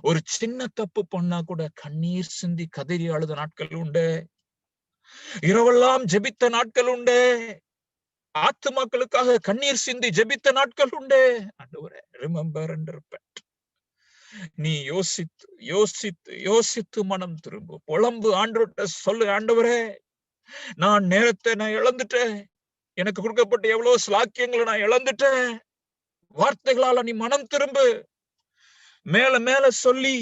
ஒரு சின்ன தப்பு பண்ணா கூட கண்ணீர் சிந்தி கதறி அழுத நாட்கள் உண்டு. இரவெல்லாம் ஜெபித்த நாட்கள் உண்டு. ஆத்துமாக்களுக்காக கண்ணீர் சிந்தி ஜெபித்த நாட்கள் உண்டு. ஆண்டவரே, ரிமெம்பர் அண்ட் ரிப்பென்ட். நீ யோசித்து மனம் திரும்பு. புலம்பு, ஆண்டவர்கிட்ட சொல்லு, ஆண்டவரே நான் நேரத்தை இழந்துட்டேன். எனக்கு கொடுக்கப்பட்ட எவ்வளவு ஸ்லாக்கியங்களை நான் இழந்துட்டேன். வார்த்தைகளால நீ மனம் திரும்பு. மேல சொல்லி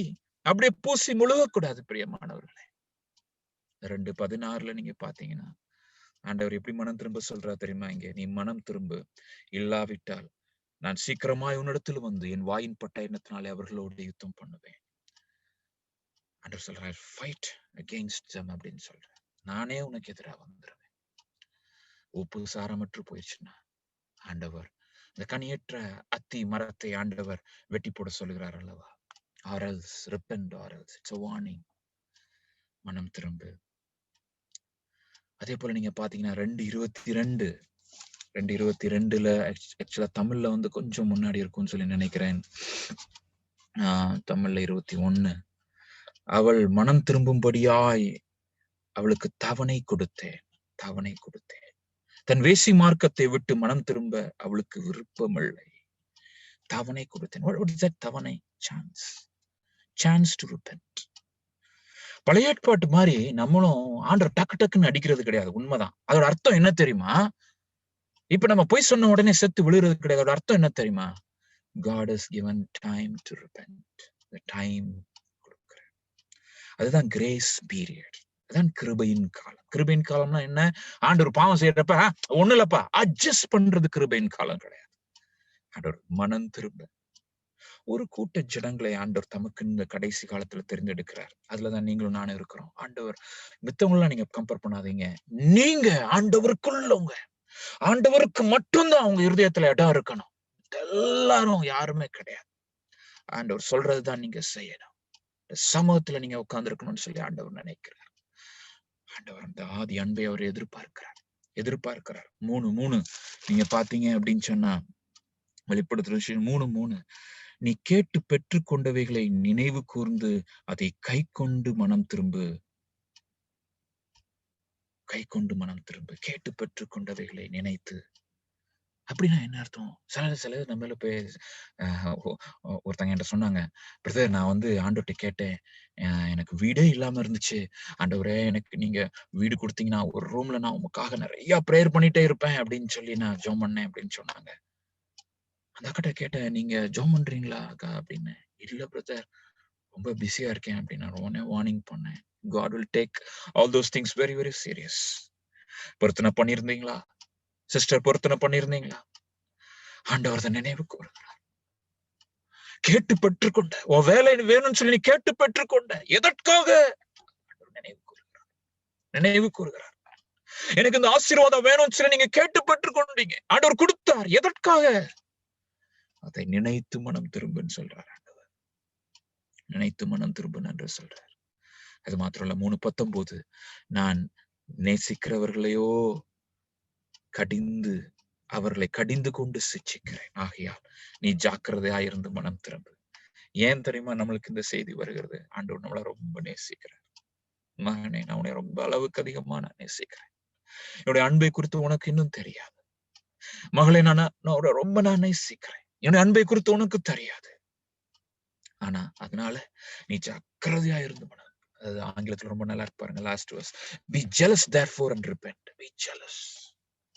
அப்படியே பூசி முழுகக்கூடாது பிரியமானவர்களே. 2:16 நீங்க பாத்தீங்கன்னா ஆண்டவர் எப்படி மனம் திரும்ப சொல்றா தெரியுமா? இங்க நீ மனம் திரும்பு, இல்லாவிட்டால் நான் சீக்கிரமாய் உன்னிடத்தில் வந்து என் வாயின் பட்ட எண்ணத்தினாலே அவர்களோடு யுத்தம் பண்ணுவேன். ஆண்டவர் சொல்றார், ஃபைட் அகெயின்ஸ்ட் them அப்படின்னு சொல்றேன். நானே உனக்கு எதிராக வந்துருவேன். உப்பு சாரமற்று போயிடுச்சுன்னா ஆண்டவர் இந்த கனியற்ற அத்தி மரத்தை ஆண்டவர் வெட்டி போட சொல்லுகிறார் அல்லவா? or else repent, or else it's a warning. மனம் திரும்பு. அதே போல நீங்க பாத்தீங்கன்னா 2:22 ஆக்சுவலா தமிழ்ல வந்து கொஞ்சம் முன்னாடி இருக்கும்னு சொல்லி நினைக்கிறேன். தமிழ்ல 21, அவள் மனம் திரும்பும்படியாய் அவளுக்கு தவணை கொடுத்தேன். தன் வேசி மார்க்கத்தை விட்டு மனம் திரும்ப அவளுக்கு விருப்பமில்லை. தவணை கொடுத்தேன். What is that தவணை? Chance to repent. பழைய ஏற்பாட்டு மாதிரி நம்மளும் ஆண்டவர் டக்குன்னு அடிக்கிறது கிடையாது. உண்மைதான். அதோட அர்த்தம் என்ன தெரியுமா? இப்ப நம்ம போய் சொன்ன உடனே செத்து விழுறது கிடையாது. அதோட அர்த்தம் என்ன தெரியுமா? God has given time to repent. The time கொடுக்கிறேன். அதுதான் கிரேஸ் பீரியட். அதான் கிருபையின் காலம். கிருபையின் காலம்னா என்ன? ஆண்டவர் பாவம் செய்யறப்ப ஒண்ணு இல்லப்பா அட்ஜஸ்ட் பண்றது கிருபையின் காலம் கிடையாது. ஆண்டவர் மனம் திரும்ப ஒரு கூட்ட ஜனங்களை ஆண்டவர் தமக்கு இந்த கடைசி காலத்துல தெரிந்தெடுக்கிறார். அதுலதான் நீங்களும் நானும் இருக்கிறோம். ஆண்டவர் மித்தவங்களாம் நீங்க கம்பேர் பண்ணாதீங்க. நீங்க ஆண்டவருக்குள்ளவங்க. ஆண்டவருக்கு மட்டும்தான் அவங்க இருதயத்துல இடம் இருக்கணும். எல்லாரும் யாருமே கிடையாது. ஆண்டவர் சொல்றதுதான் நீங்க செய்யணும். சமூகத்துல நீங்க உட்கார்ந்து இருக்கணும்னு சொல்லி ஆண்டவர் நினைக்கிறார். ஆண்டவர் அந்த ஆதி அன்பை அவர் எதிர்பார்க்கிறார். 3:3 நீங்க பாத்தீங்க அப்படின்னு சொன்னா வெளிப்படுத்துற விஷயம் 3:3 நீ கேட்டு பெற்றுக் கொண்டவைகளை நினைவு கூர்ந்து அதை கை கொண்டு மனம் திரும்பு. கேட்டு பெற்றுக் கொண்டவைகளை நினைத்து. அப்படின்னா என்ன அர்த்தம்? சில நம்மள போய் ஒருத்தங்க என்கிட்ட சொன்னாங்க, பிரதர் நான் ஆண்டவர்கிட்ட கேட்டேன், எனக்கு வீடே இல்லாம இருந்துச்சு. ஆண்டவரே எனக்கு நீங்க வீடு கொடுத்தீங்கன்னா ஒரு ரூம்ல நான் உங்களுக்காக நிறைய பிரேயர் பண்ணிட்டே இருப்பேன் அப்படின்னு சொல்லி நான் ஜெபம் பண்ணேன் அப்படின்னு சொன்னாங்க. அந்த அக்கிட்ட கேட்டேன், நீங்க ஜெபம் பண்றீங்களா அக்கா அப்படின்னு. இல்ல பிரதர் ரொம்ப பிஸியா இருக்கேன் அப்படின்னு நான் உடனே வார்னிங் பண்ணேன். God will take all those things very very serious. பொருத்தனை பண்ணிருந்தீங்களா சிஸ்டர்? பொருத்தனை பண்ணிருந்தீங்களா? ஆண்டவர் தான் நினைவு கூறுகிறார். கேட்டு பெற்றுக்கொண்ட உன் வேலை வேணும்னு சொல்லி கேட்டு பெற்றுக்கொண்ட எதற்காக நினைவு கூறுகிறார். எனக்கு இந்த ஆசீர்வாதம் வேணும்னு சொல்லி நீங்க கேட்டு பெற்றுக்கொண்டீங்க, ஆண்டவர் கொடுத்தார். எதற்காக? அதை நினைத்து மனம் திரும்புன்னு சொல்றார் ஆண்டவர். நினைத்து மனம் திரும்புன்னு என்று சொல்றார். அது மாத்திரம் இல்ல 3:19 நான் நேசிக்கிறவர்களையோ அவர்களை கடிந்து கொண்டு சிச்சிக்கிறேன். ஆகையால் நீ ஜாக்கிரதையாயிருந்து மனம் திரும்பு. ஏன் தெரியுமா நம்மளுக்கு இந்த செய்தி வருகிறது? ஆண்டவர் நம்மளை ரொம்ப நேசிக்கிறார். மகனே நான் உன்னை ரொம்ப அளவுக்கு அதிகமா நான் நேசிக்கிறேன். என்னுடைய அன்பை குறித்து உனக்கு இன்னும் தெரியாது. மகளே நான் ரொம்ப நேசிக்கிறேன். என்னுடைய அன்பை குறித்து உனக்கு தெரியாது. ஆனா அதனால நீ ஜாக்கிரதையா இருந்து மனம். அது ஆங்கிலத்துல ரொம்ப நல்லா இருப்பாருங்க. Last verse. Be jealous therefore and repent. Be jealous.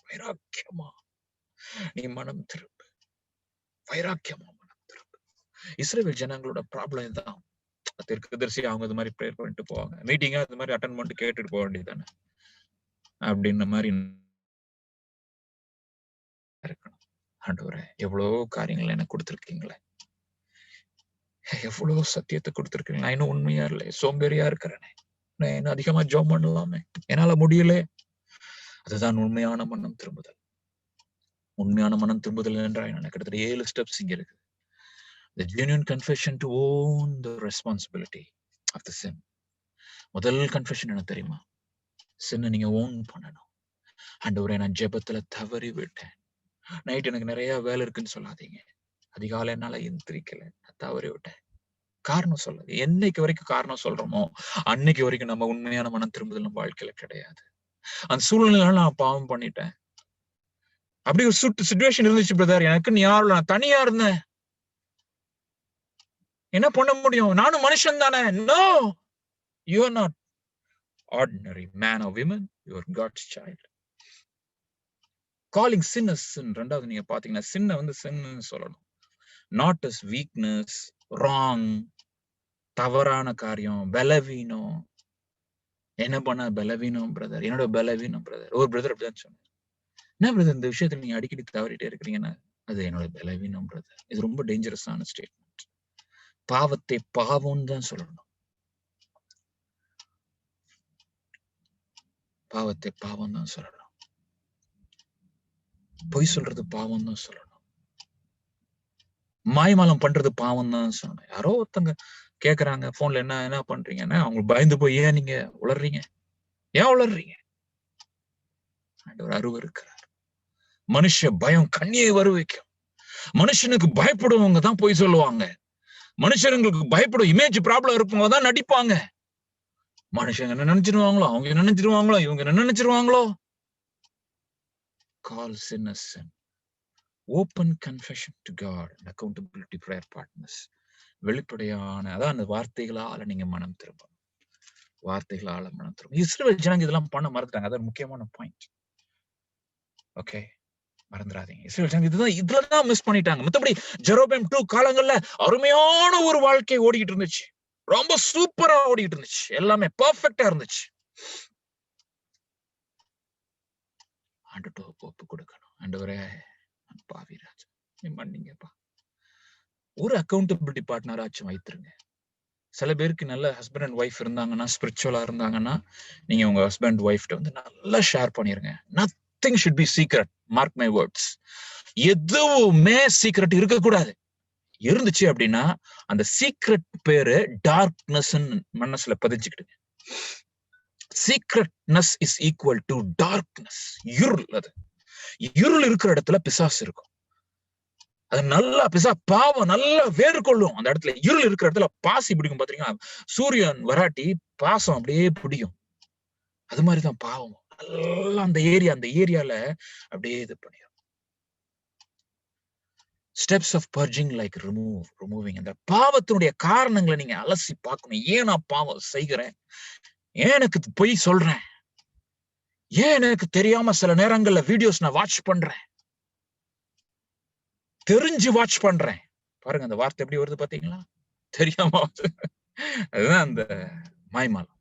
வைராக்கியமா நீ மனம் திரும்பு. வைராக்கியமா மனம் திரும்பு. இஸ்ரவேல் ஜனங்களோட ப்ராப்ளம் இதுதான். தீர்க்கதரிசி அவங்க இது மாதிரி ப்ரேயர் பண்ணிட்டு போவாங்க. மீட்டிங்கா இது மாதிரி அட்டெண்ட் பண்ணிட்டு கேட்டுட்டு போக வேண்டியதானே அப்படின்ற மாதிரி இருக்கணும். ஆண்டவரே எவ்வளவு காரியங்கள் எனக்கு கொடுத்திருக்கீங்களே, எவ்வளவு சத்தியத்தை கொடுத்திருக்கீங்க. நான் இன்னும் உண்மையா இல்லை, சோம்பேறியா இருக்கிறேனே, நான் இன்னும் அதிகமா ஜெபம் பண்ணலாமே, என்னால முடியல. அதுதான் உண்மையான மனம் திரும்புதல். உண்மையான மனம் திரும்புதல் என்றால் எனக்கு கிட்டத்தட்ட 7 ஸ்டெப்ஸ் இங்க இருக்கு. The genuine confession to own the responsibility of the sin. முதல் கன்ஃபெஷன் என்ன தெரியுமா? சின்ன நீங்க ஓன் பண்ணணும். ஆண்டவரே நான் ஜெபத்துல தவறி விட்டேன். நைட் எனக்கு நிறைய வேலை இருக்குன்னு சொல்லாதீங்க. அதிகாலை என்னால எந்திரிக்கல, நான் தவறி விட்டேன். காரணம் சொல்லாது. என்னைக்கு வரைக்கும் காரணம் சொல்றோமோ அன்னைக்கு வரைக்கும் நம்ம உண்மையான மனம் திரும்புதல் நம்ம வாழ்க்கையில கிடையாது. அந்த சூழ்நிலையில நான் பாவம் பண்ணிட்டேன். அப்படி ஒரு சிச்சுவேஷன் இருந்துச்சு பிரதர், எனக்கு யாரும் நான் தனியா இருந்தேன், என்ன பண்ண முடியும்? நானும் மனுஷன் தானே. No, you are not ordinary man or woman, you are God's child. Calling sin as sin. ரெண்டாவது நீங்க பாத்தீங்கன்னா சின்ன சின்னு சொல்லணும். Not as weakness, wrong, தவறான காரியம், பலவீனம். என்ன பண்ண பலவீனம் பிரதர், என்னோட பலவீனம் பிரதர். ஒரு பிரதர் அப்படிதான் சொன்னார். என்ன பிரதர் இந்த விஷயத்துல நீங்க அடிக்கடி தவறிட்டே இருக்கிறீங்கன்னா, அது என்னோட பலவீனம் பிரதர். இது ரொம்ப டேஞ்சரஸான ஸ்டேட்மெண்ட். பாவத்தை பாவம் தான் சொல்லணும். பாவத்தை பாவம் தான் சொல்லணும். பொய் சொல்றது பாவம் தான் சொல்லணும். மாய்மாலம் பண்றது பாவம் தான் சொல்லணும். யாரோ ஒருத்தங்க கேக்குறாங்க போன்ல, என்ன பண்றீங்கன்னா அவங்களுக்கு பயந்து போய் ஏன் நீங்க உளறீங்க, ஏன் உளறீங்க? ஆண்டவர் அருவருக்கிறார். மனுஷ பயம் கண்ணியை வருவிக்கும். மனுஷனுக்கு பயப்படுவவங்க தான் பொய் சொல்லுவாங்க. மனுஷங்களுக்கு பயப்படும் இமேஜ் ப்ராப்ளம் இருப்பவங்க தான் நடிப்பாங்க. மனுஷங்க என்ன நினைச்சிருவாங்களோ, அவங்க என்ன நினைச்சிருவாங்களோ, இவங்க என்ன நினைச்சிருவாங்களோ. Call sin as sin. Open confession to God and accountability prayer partners. வெளிப்படையான அதான் அந்த வார்த்தைகளால நீங்க மனம் திரும்பணும். வார்த்தைகளால மனம் திரும்பணும். இஸ்ரவேல் ஜனங்க இதெல்லாம் பண்ண மறந்துட்டாங்க. அதான் முக்கியமான பாயிண்ட். ஓகே, மறந்துடாதீங்க. இஸ்ரவேல் ஜனங்க இதுலதான் மிஸ் பண்ணிட்டாங்க. மத்தபடி ஜெரோபேம் 2 காலங்கள்ல அருமையான ஒரு வாழ்க்கை ஓடிக்கிட்டு இருந்துச்சு. ரொம்ப சூப்பரா ஓடிக்கிட்டு இருந்துச்சு. எல்லாமே பெர்ஃபெக்ட்டா இருந்துச்சு. ஆண்டவர்ட்ட ஒப்பு கொடுக்கணும். ஆண்டவரே பாவி ராஜா, நீ மன்னிங்கப்பா. ஒரு அக்கௌண்டபிலிட்டி பார்ட்னராச்சும் வைத்துருங்க. சில பேருக்கு நல்ல ஹஸ்பண்ட் அண்ட் ஒய்ஃப் இருந்தாங்கன்னா, ஸ்பிரிச்சுவலா இருந்தாங்கன்னா, நீங்க உங்க ஹஸ்பண்ட் ஒய்ஃப்ட்ட வந்து நல்லா ஷேர் பண்ணிருங்க. Nothing should be secret. Mark my words. எதுவுமே சீக்ரெட் இருக்கக்கூடாது. இருந்துச்சு அப்படின்னா அந்த சீக்ரெட் பேரு டார்க்னஸ் மனசுல பதிச்சுக்கிடுங்க. சீக்ரெட்னஸ் இஸ் ஈக்குவல் டு டார்க்னஸ். இருள். அது இருள் இருக்கிற இடத்துல பிசாசு இருக்கும். அது நல்லா பாவம் நல்லா வேறு கொள்ளும். அந்த இடத்துல இருள் இருக்கிற இடத்துல பாசி பிடிக்கும். பாத்தீங்கன்னா, சூரியன் வராட்டி பாசம் அப்படியே பிடிக்கும். அது மாதிரிதான் பாவம். நல்லா அந்த ஏரியால அப்படியே இது பண்ணிடும். Steps of purging like removing. அந்த பாவத்தினுடைய காரணங்களை நீங்க அலசி பார்க்கணும். ஏன் நான் பாவம் செய்கிறேன்? ஏன் எனக்கு பொய் சொல்றேன்? ஏன் எனக்கு தெரியாம சில நேரங்கள்ல வீடியோஸ் நான் வாட்ச் பண்றேன்? தெரிஞ்சு வாட்ச் பண்றேன். பாருங்க அந்த வார்த்தை எப்படி வருது பாத்தீங்களா? தெரியாம. அதுதான் அந்த மாய்மாலம்.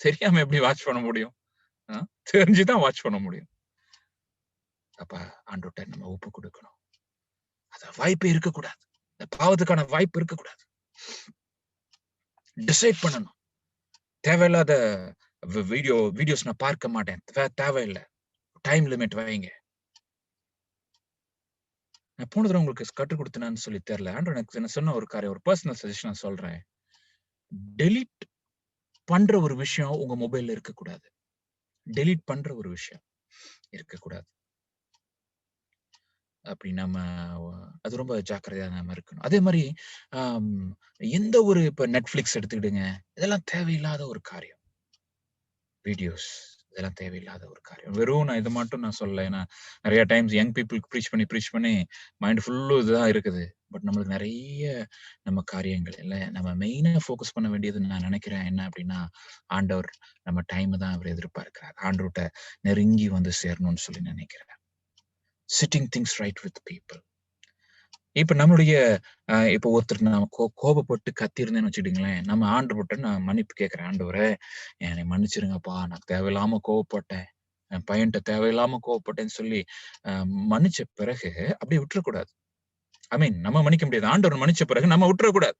தெரியாம எப்படி வாட்ச் பண்ண முடியும்? தெரிஞ்சுதான் வாட்ச் பண்ண முடியும். அப்ப ஆண்டவர்ட்ட நம்ம ஒப்பு கொடுக்கணும். அத வாய்ப்பே இருக்கக்கூடாது. இந்த பாவத்துக்கான வாய்ப்பு இருக்கக்கூடாது. டிசைட் பண்ணணும். தேவையில்லாத வீடியோஸ் நான் பார்க்க மாட்டேன். தேவையில்லை. டைம் லிமிட் வைங்க. நான் போன தடவை உங்களுக்கு கற்றுக் கொடுத்தேன்னு சொல்லி தெரியல. ஆண்டவர் எனக்கு சொன்ன ஒரு காரியம், ஒரு பர்சனல் சஜஷன் சொல்றேன். டெலீட் பண்ற ஒரு விஷயம் உங்க மொபைல்ல இருக்கக்கூடாது. டெலீட் பண்ற ஒரு விஷயம் இருக்கக்கூடாது. அப்படி நம்ம அது ரொம்ப ஜாக்கிரதையா நாம இருக்கணும். அதே மாதிரி எந்த ஒரு இப்ப நெட்ஃபிளிக்ஸ் எடுத்துக்கிடுங்க. இதெல்லாம் தேவையில்லாத ஒரு காரியம். வீடியோஸ் இதெல்லாம் தேவையில்லாத ஒரு காரியம். வெறும் நான் இதை மட்டும் நான் சொல்லல. ஏன்னா நிறைய டைம்ஸ் யங் பீப்புளுக்கு ப்ரீச் பண்ணி மைண்ட் ஃபுல்லும் இதுதான் இருக்குது. பட் நம்மளுக்கு நிறைய நம்ம காரியங்கள் இல்லை. நம்ம மெயினா ஃபோக்கஸ் பண்ண வேண்டியது நான் நினைக்கிறேன் என்ன அப்படின்னா, ஆண்டவர் நம்ம டைம் தான் அவர் எதிர்பார்க்கிறார். ஆண்டவர்கிட்ட நெருங்கி வந்து சேரணும்னு சொல்லி நினைக்கிறேன். Sitting things right with people. இப்ப நம்மளுடைய இப்ப ஒருத்தர் நான் கோபப்பட்டு கத்திருந்தேன்னு வச்சுடுங்களேன், நம்ம ஆண்டவர்ட்ட நான் மன்னிப்பு கேட்கிறேன். ஆண்டவரே என்னை மன்னிச்சிருங்கப்பா, நான் தேவையில்லாம கோவப்பட்டேன், என் பையன்கிட்ட தேவையில்லாம கோவப்பட்டேன்னு சொல்லி மன்னிச்ச பிறகு அப்படியே விட்டுறக்கூடாது. ஐ மீன் நம்ம மன்னிக்க முடியாது. ஆண்டவர் மன்னிச்ச பிறகு நம்ம விட்டுறக்கூடாது.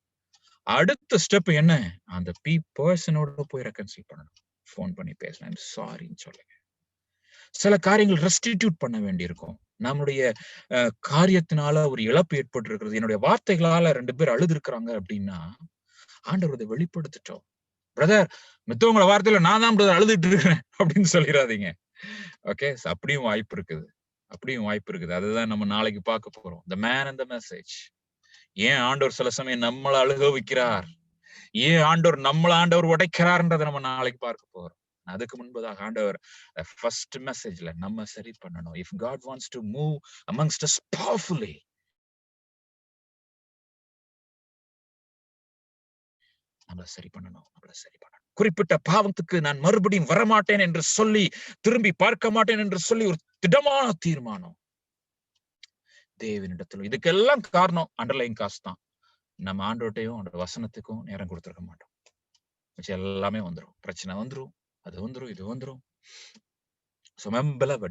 அடுத்த ஸ்டெப் என்ன? அந்த பர்சனோட போய் ரெக்கன்சில் பண்ணணும். போன் பண்ணி பேசலாம், சாரின்னு சொல்லுங்க. சில காரியங்கள் ரெஸ்டிடியூட் பண்ண வேண்டியிருக்கும். நம்முடைய காரியத்தினால ஒரு இழப்பு ஏற்பட்டு இருக்கிறது. என்னுடைய வார்த்தைகளால 2 பேர் அழுது இருக்கிறாங்க அப்படின்னா, ஆண்டவர் அதை வெளிப்படுத்திட்டோம். பிரதர், மித்தவங்கள வார்த்தையில நான் தான் பிரதர் அழுதுட்டு இருக்கிறேன் அப்படின்னு சொல்லிடாதீங்க. ஓகே, அப்படியும் வாய்ப்பு இருக்குது. அதுதான் நம்ம நாளைக்கு பார்க்க போறோம். The man and the message. ஏன் ஆண்டவர் சில சமயம் நம்மளை அழுக வைக்கிறார்? ஏன் ஆண்டவர் உடைக்கிறார்ன்றதை நம்ம நாளைக்கு பார்க்க போறோம். அதுக்கு முன்பதாக ஆண்டவர் ஃபர்ஸ்ட் மெசேஜ்ல நம்ம சரி பண்ணணும். If God wants to move amongst us powerfully, நம்மள சரி பண்ணணும். குறிப்பிட்ட பாவத்துக்கு நான் மறுபடியும் வரமாட்டேன் என்று சொல்லி, திரும்பி பார்க்க மாட்டேன் என்று சொல்லி ஒரு திடமான தீர்மானம் தேவனிடத்தில். இதுக்கெல்லாம் காரணம் அண்டர்லைன் காஸ்ட் தான். நம்ம ஆண்டவர்ட்டையும் அந்த வசனத்துக்கும் நேரம் கொடுத்திருக்க மாட்டோம். எல்லாமே வந்துரும். பிரச்சனை வந்துரும், அது வந்துரும், இது வந்துரும்.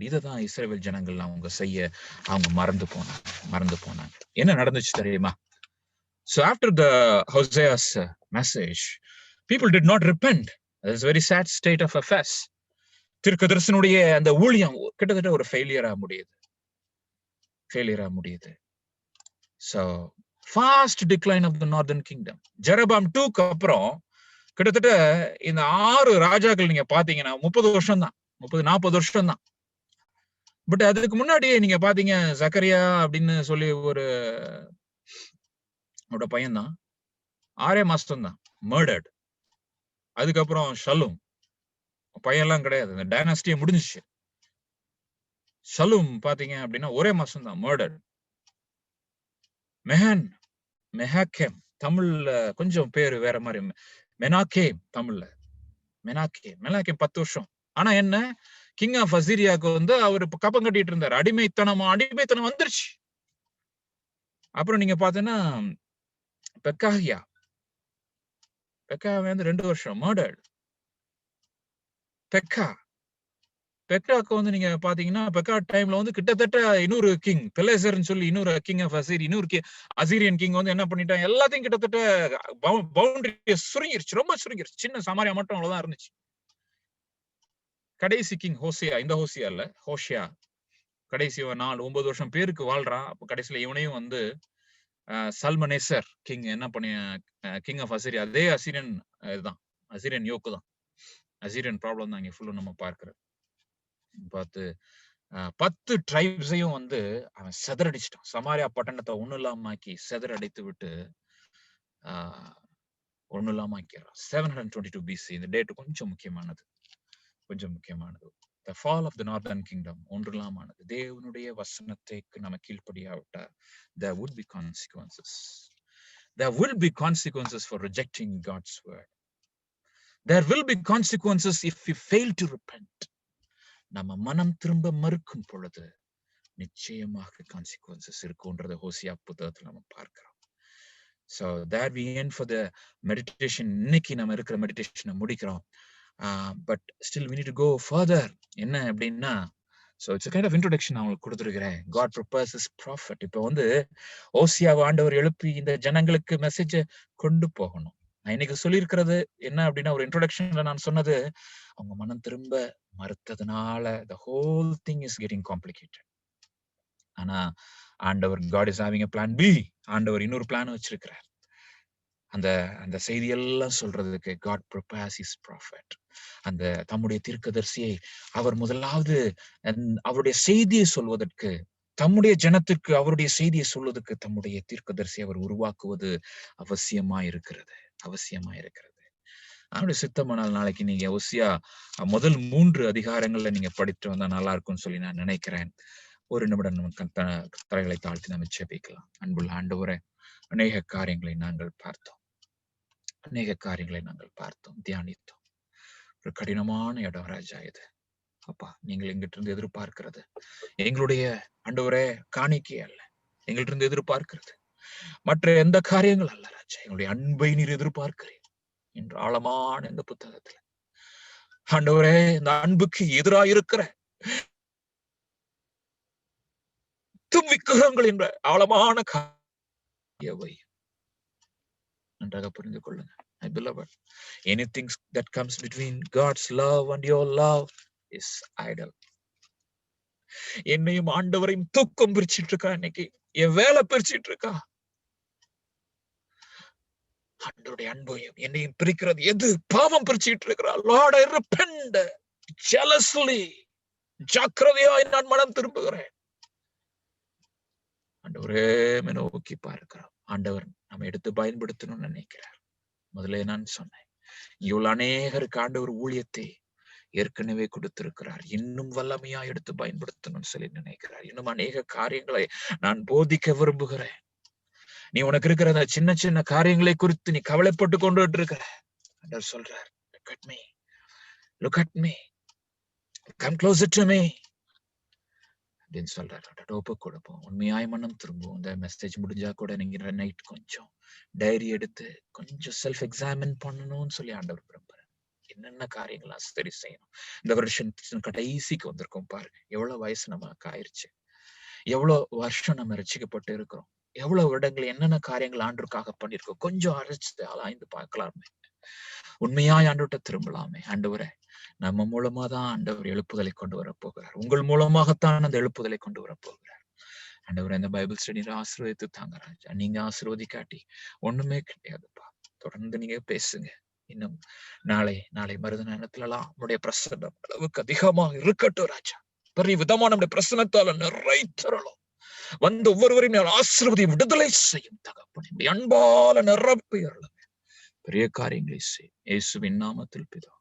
இதுதான் இஸ்ரவேல் ஜனங்கள் அவங்க மறந்து போனாங்க. என்ன நடந்துச்சு தெரியுமா? So after the Hosea's message, people did not repent. That's a very sad state of affairs. தீர்க்கதரிசனுடைய அந்த ஊழியம் கிட்டத்தட்ட ஒரு ஃபெயிலியரா முடியுது. So fast decline of the northern kingdom. ஜெரபாம் 2க்கு அப்புறம் கிட்டத்தட்ட இந்த 6 ராஜாக்கள் நீங்க பாத்தீங்கன்னா 30 வருஷம் தான், 40 வருஷம் தான். பட் அதுக்கு முன்னாடியே நீங்க பாத்தீங்க, சக்கரியா அப்படின்னு சொல்லி ஒரு பையன் தான், 6 மாசம் தான் மர்டர்ட். அதுக்கப்புறம் ஷலும் பையன்லாம் கிடையாது, இந்த டைனாஸ்டியே முடிஞ்சிச்சு. ஷலும் பாத்தீங்க அப்படின்னா 1 மாசம் தான் மர்டர்ட். மெஹாக்கேம் தமிழ்ல கொஞ்சம் பேரு வேற மாதிரி, மெனாக்கேம் தமிழ்ல மெனாக்கேம் 10 வருஷம். ஆனா என்ன, கிங் ஆஃப் அசீரியாவுக்கு வந்து அவர் கப்பம் கட்டிட்டு இருந்தார். அடிமைத்தனம் வந்துருச்சு. அப்புறம் நீங்க பாத்தீங்கன்னா பெக்காகியா வந்து 2 வருஷம் மர்டர்ட். பெக்கா பெக்காக்கு வந்து நீங்க பாத்தீங்கன்னா பெக்கா டைம்ல வந்து கிட்டத்தட்ட இன்னொரு கிங் பெலேசர்னு சொல்லி இன்னொரு கிங் ஆஃப் அசீர் இன்னொரு அசீரியன் கிங் வந்து என்ன பண்ணிட்டான், எல்லாத்தையும் கிட்டத்தட்ட பவுண்டரி சுருங்கிருச்சு, ரொம்ப சுருங்கிருச்சு. சின்ன சமாரியா மட்டும் அவ்வளவுதான் இருந்துச்சு. கடைசி கிங் ஹோசியா, இந்த ஹோசியா இல்ல, ஹோஷியா, கடைசி 9 வருஷம் பேருக்கு வாழ்றான். அப்ப கடைசியில இவனையும் வந்து சல்மனேசர் கிங் என்ன பண்ணி கிங் ஆஃப் அசீரியா, அதே அசீரியன் இதுதான், அசீரியன் யோக்கு தான், அசீரியன் ப்ராப்ளம் தான் இங்க ஃபுல்லும் நம்ம பார்க்கிறோம். பார்த்து 10 ட்ரைப்ஸையும் வந்து அவன் செதறடிச்சிட்டான். சமாரியா பட்டணத்தை ஒண்ணு இல்லாம ஆக்கி செதறடித்து விட்டு ஒண்ணு இல்லாம ஆக்கிறான். 722 BC. இந்த டேட் கொஞ்சம் முக்கியமானது, கொஞ்சம் முக்கியமானது. The fall of the northern kingdom ஒன்றுலாமானது. தேவனுடைய வசனத்தைக்கு நம்ம கீழ்ப்படியாவிட்டால் there would be consequences. There will be consequences for rejecting God's word. There will be consequences if we fail to repent. நம்ம மனம் திரும்ப மறுக்கும் பொழுது நிச்சயமாக கான்சிக்வன்சஸ் இருக்கும்ன்றத ஹோசியா புத்தகத்துல நம்ம பார்க்கிறோம். So that we end for the meditation. இன்னைக்கு நம்ம இருக்கிற மெடிடேஷனை முடிக்கிறோம். But still we need to go further. என்ன அப்படின்னா, so it's a kind of introduction நான் உங்களுக்கு கொடுத்துருக்கிறேன். God prepares his prophet. இப்போ வந்து ஓசியாவை ஆண்டவர் எழுப்பி இந்த ஜனங்களுக்கு மெசேஜை கொண்டு போகணும். நான் இன்னைக்கு சொல்லியிருக்கிறது என்ன அப்படின்னா, ஒரு இன்ட்ரோடக்ஷன்ல நான் சொன்னது, அவங்க மனம் திரும்ப மறுத்ததுனால the whole thing is getting complicated. ஆனா ஆண்டவர் God is having a plan B. ஆண்டவர் இன்னொரு பிளான் வச்சிருக்கிறார். அந்த அந்த செய்தியெல்லாம் சொல்றதுக்கு God prepares his prophet. அந்த தம்முடைய தீர்க்கதரிசியை அவர் முதலாவது அவருடைய செய்தியை சொல்வதற்கு, தம்முடைய ஜனத்திற்கு அவருடைய செய்தியை சொல்வதற்கு தம்முடைய தீர்க்கதரிசி அவர் உருவாக்குவது அவசியமாயிருக்கிறது, அவசியமாயிருக்கிறது. அவருடைய சித்தமானால் நாளைக்கு நீங்க ஓசியா முதல் 3 அதிகாரங்கள்ல நீங்க படித்து வந்தா நல்லா இருக்கும்னு சொல்லி நான் நினைக்கிறேன். ஒரு நிமிடம் நமக்கு தலைகளை தாழ்த்தி நம்ம ஜெபிக்கலாம். அன்புள்ள ஆண்டவரே, அநேக காரியங்களை நாங்கள் பார்த்தோம், அநேக காரியங்களை நாங்கள் பார்த்தோம், தியானித்தோம். ஒரு கடினமான இடம் ராஜா இது. அப்பா, நீங்கள் எங்கிட்ட இருந்து எதிர்பார்க்கிறது எங்களுடைய ஆண்டவரே காணிக்கை அல்ல, எங்கள்ட்ட இருந்து எதிர்பார்க்கிறது மற்ற எந்த காரியங்கள் அல்ல ராஜா, எங்களுடைய அன்பை நீர் எதிர்பார்க்கிறேன் என்ற ஆழமான இந்த புத்தகத்துல ஆண்டவரே, இந்த அன்புக்கு எதிராக இருக்கிற விக்கிரகங்கள் என்ற ஆழமான நன்றாக புரிந்து கொள்ளுங்க. My beloved, anything that comes between God's love and your love is idol. என்னையும் ஆண்டவரையும் தூக்கம் பிரிச்சிட்டு இருக்கா, இன்னைக்கு என் வேலை பிரிச்சிட்டு இருக்கா. ஆண்டவருடைய அன்பையும் என்னையும் பிரிக்கிறது எது? பாவம் பிரிச்சிட்டு இருக்கிறா. Lord, I repent jealously. ஜாக்கிரதையாய் நான் மனம் திரும்புகிறேன். ஆண்டவரே நோக்கி பார்க்கிறோம். ஆண்டவர் நம்ம எடுத்து பயன்படுத்தணும்னு நினைக்கிறார். முதல்ல நான் சொன்னேன், இவ்வளவு அநேகருக்கு ஆண்டவர் ஊழியத்தை ஏற்கனவே கொடுத்திருக்கிறார், இன்னும் வல்லமையா எடுத்து பயன்படுத்தணும்னு சொல்லி நினைக்கிறார். இன்னும் அநேக காரியங்களை நான் போதிக்க விரும்புகிறேன். நீ உனக்கு இருக்கிற சின்ன சின்ன காரியங்களை குறித்து நீ கவலைப்பட்டு கொண்டு இருக்கிற ஆண்டவர் சொல்றார், look at me, come closer to me அப்படின்னு சொல்றாரு. ஒப்பு கொடுப்போம், உண்மையாய் மனம் திரும்புவோம். இந்த மெசேஜ் முடிஞ்சா கூட நீங்க நைட் கொஞ்சம் டைரி எடுத்து கொஞ்சம் செல்ஃப் எக்ஸாமின் பண்ணணும்னு சொல்லி ஆண்டவர் விரும்புறேன். என்னென்ன காரியங்களா சரி செய்யணும். இந்த வருஷம் கடைசிக்கு வந்திருக்கோம் பாருங்க, எவ்வளவு வயசு நமக்கு ஆயிடுச்சு, எவ்வளவு வருஷம் நம்ம ரசிக்கப்பட்டு இருக்கிறோம், எவ்வளவு வருடங்கள் என்னென்ன காரியங்கள் ஆண்டுக்காக பண்ணிருக்கோம். கொஞ்சம் அரைச்சு ஆராய்ந்து பார்க்கலாமே, உண்மையாய் ஆண்டுகிட்ட திரும்பலாமே. ஆண்டவரே, நம்ம மூலமா தான் ஆண்டவர் எழுப்புதலை கொண்டு வர போகிறார். உங்கள் மூலமாகத்தான் அந்த எழுப்புதலை கொண்டு வர போகிறார். ஆண்டவர், இந்த பைபிள் ஸ்டடியில ஆசீர்வதித்து தாங்க ராஜா. நீங்க ஆசீர்வதிக்காட்டி ஒண்ணுமே கிடையாதுப்பா. தொடர்ந்து நீங்க பேசுங்க. இன்னும் நாளை மறுதினத்துலாம் நம்முடைய பிரசன்னம் அளவுக்கு அதிகமாக இருக்கட்டும் ராஜா. பெரிய விதமா நம்முடைய பிரசனத்தால நிறைத்தரலாம். வந்து ஒவ்வொருவரையும் ஆசீர்வதி விடுதலை செய்யும் தகப்பனே. அன்பால நிரப்பி பெரிய காரியங்களை செய்யும். இயேசுவின் நாமத்தில் பிதா.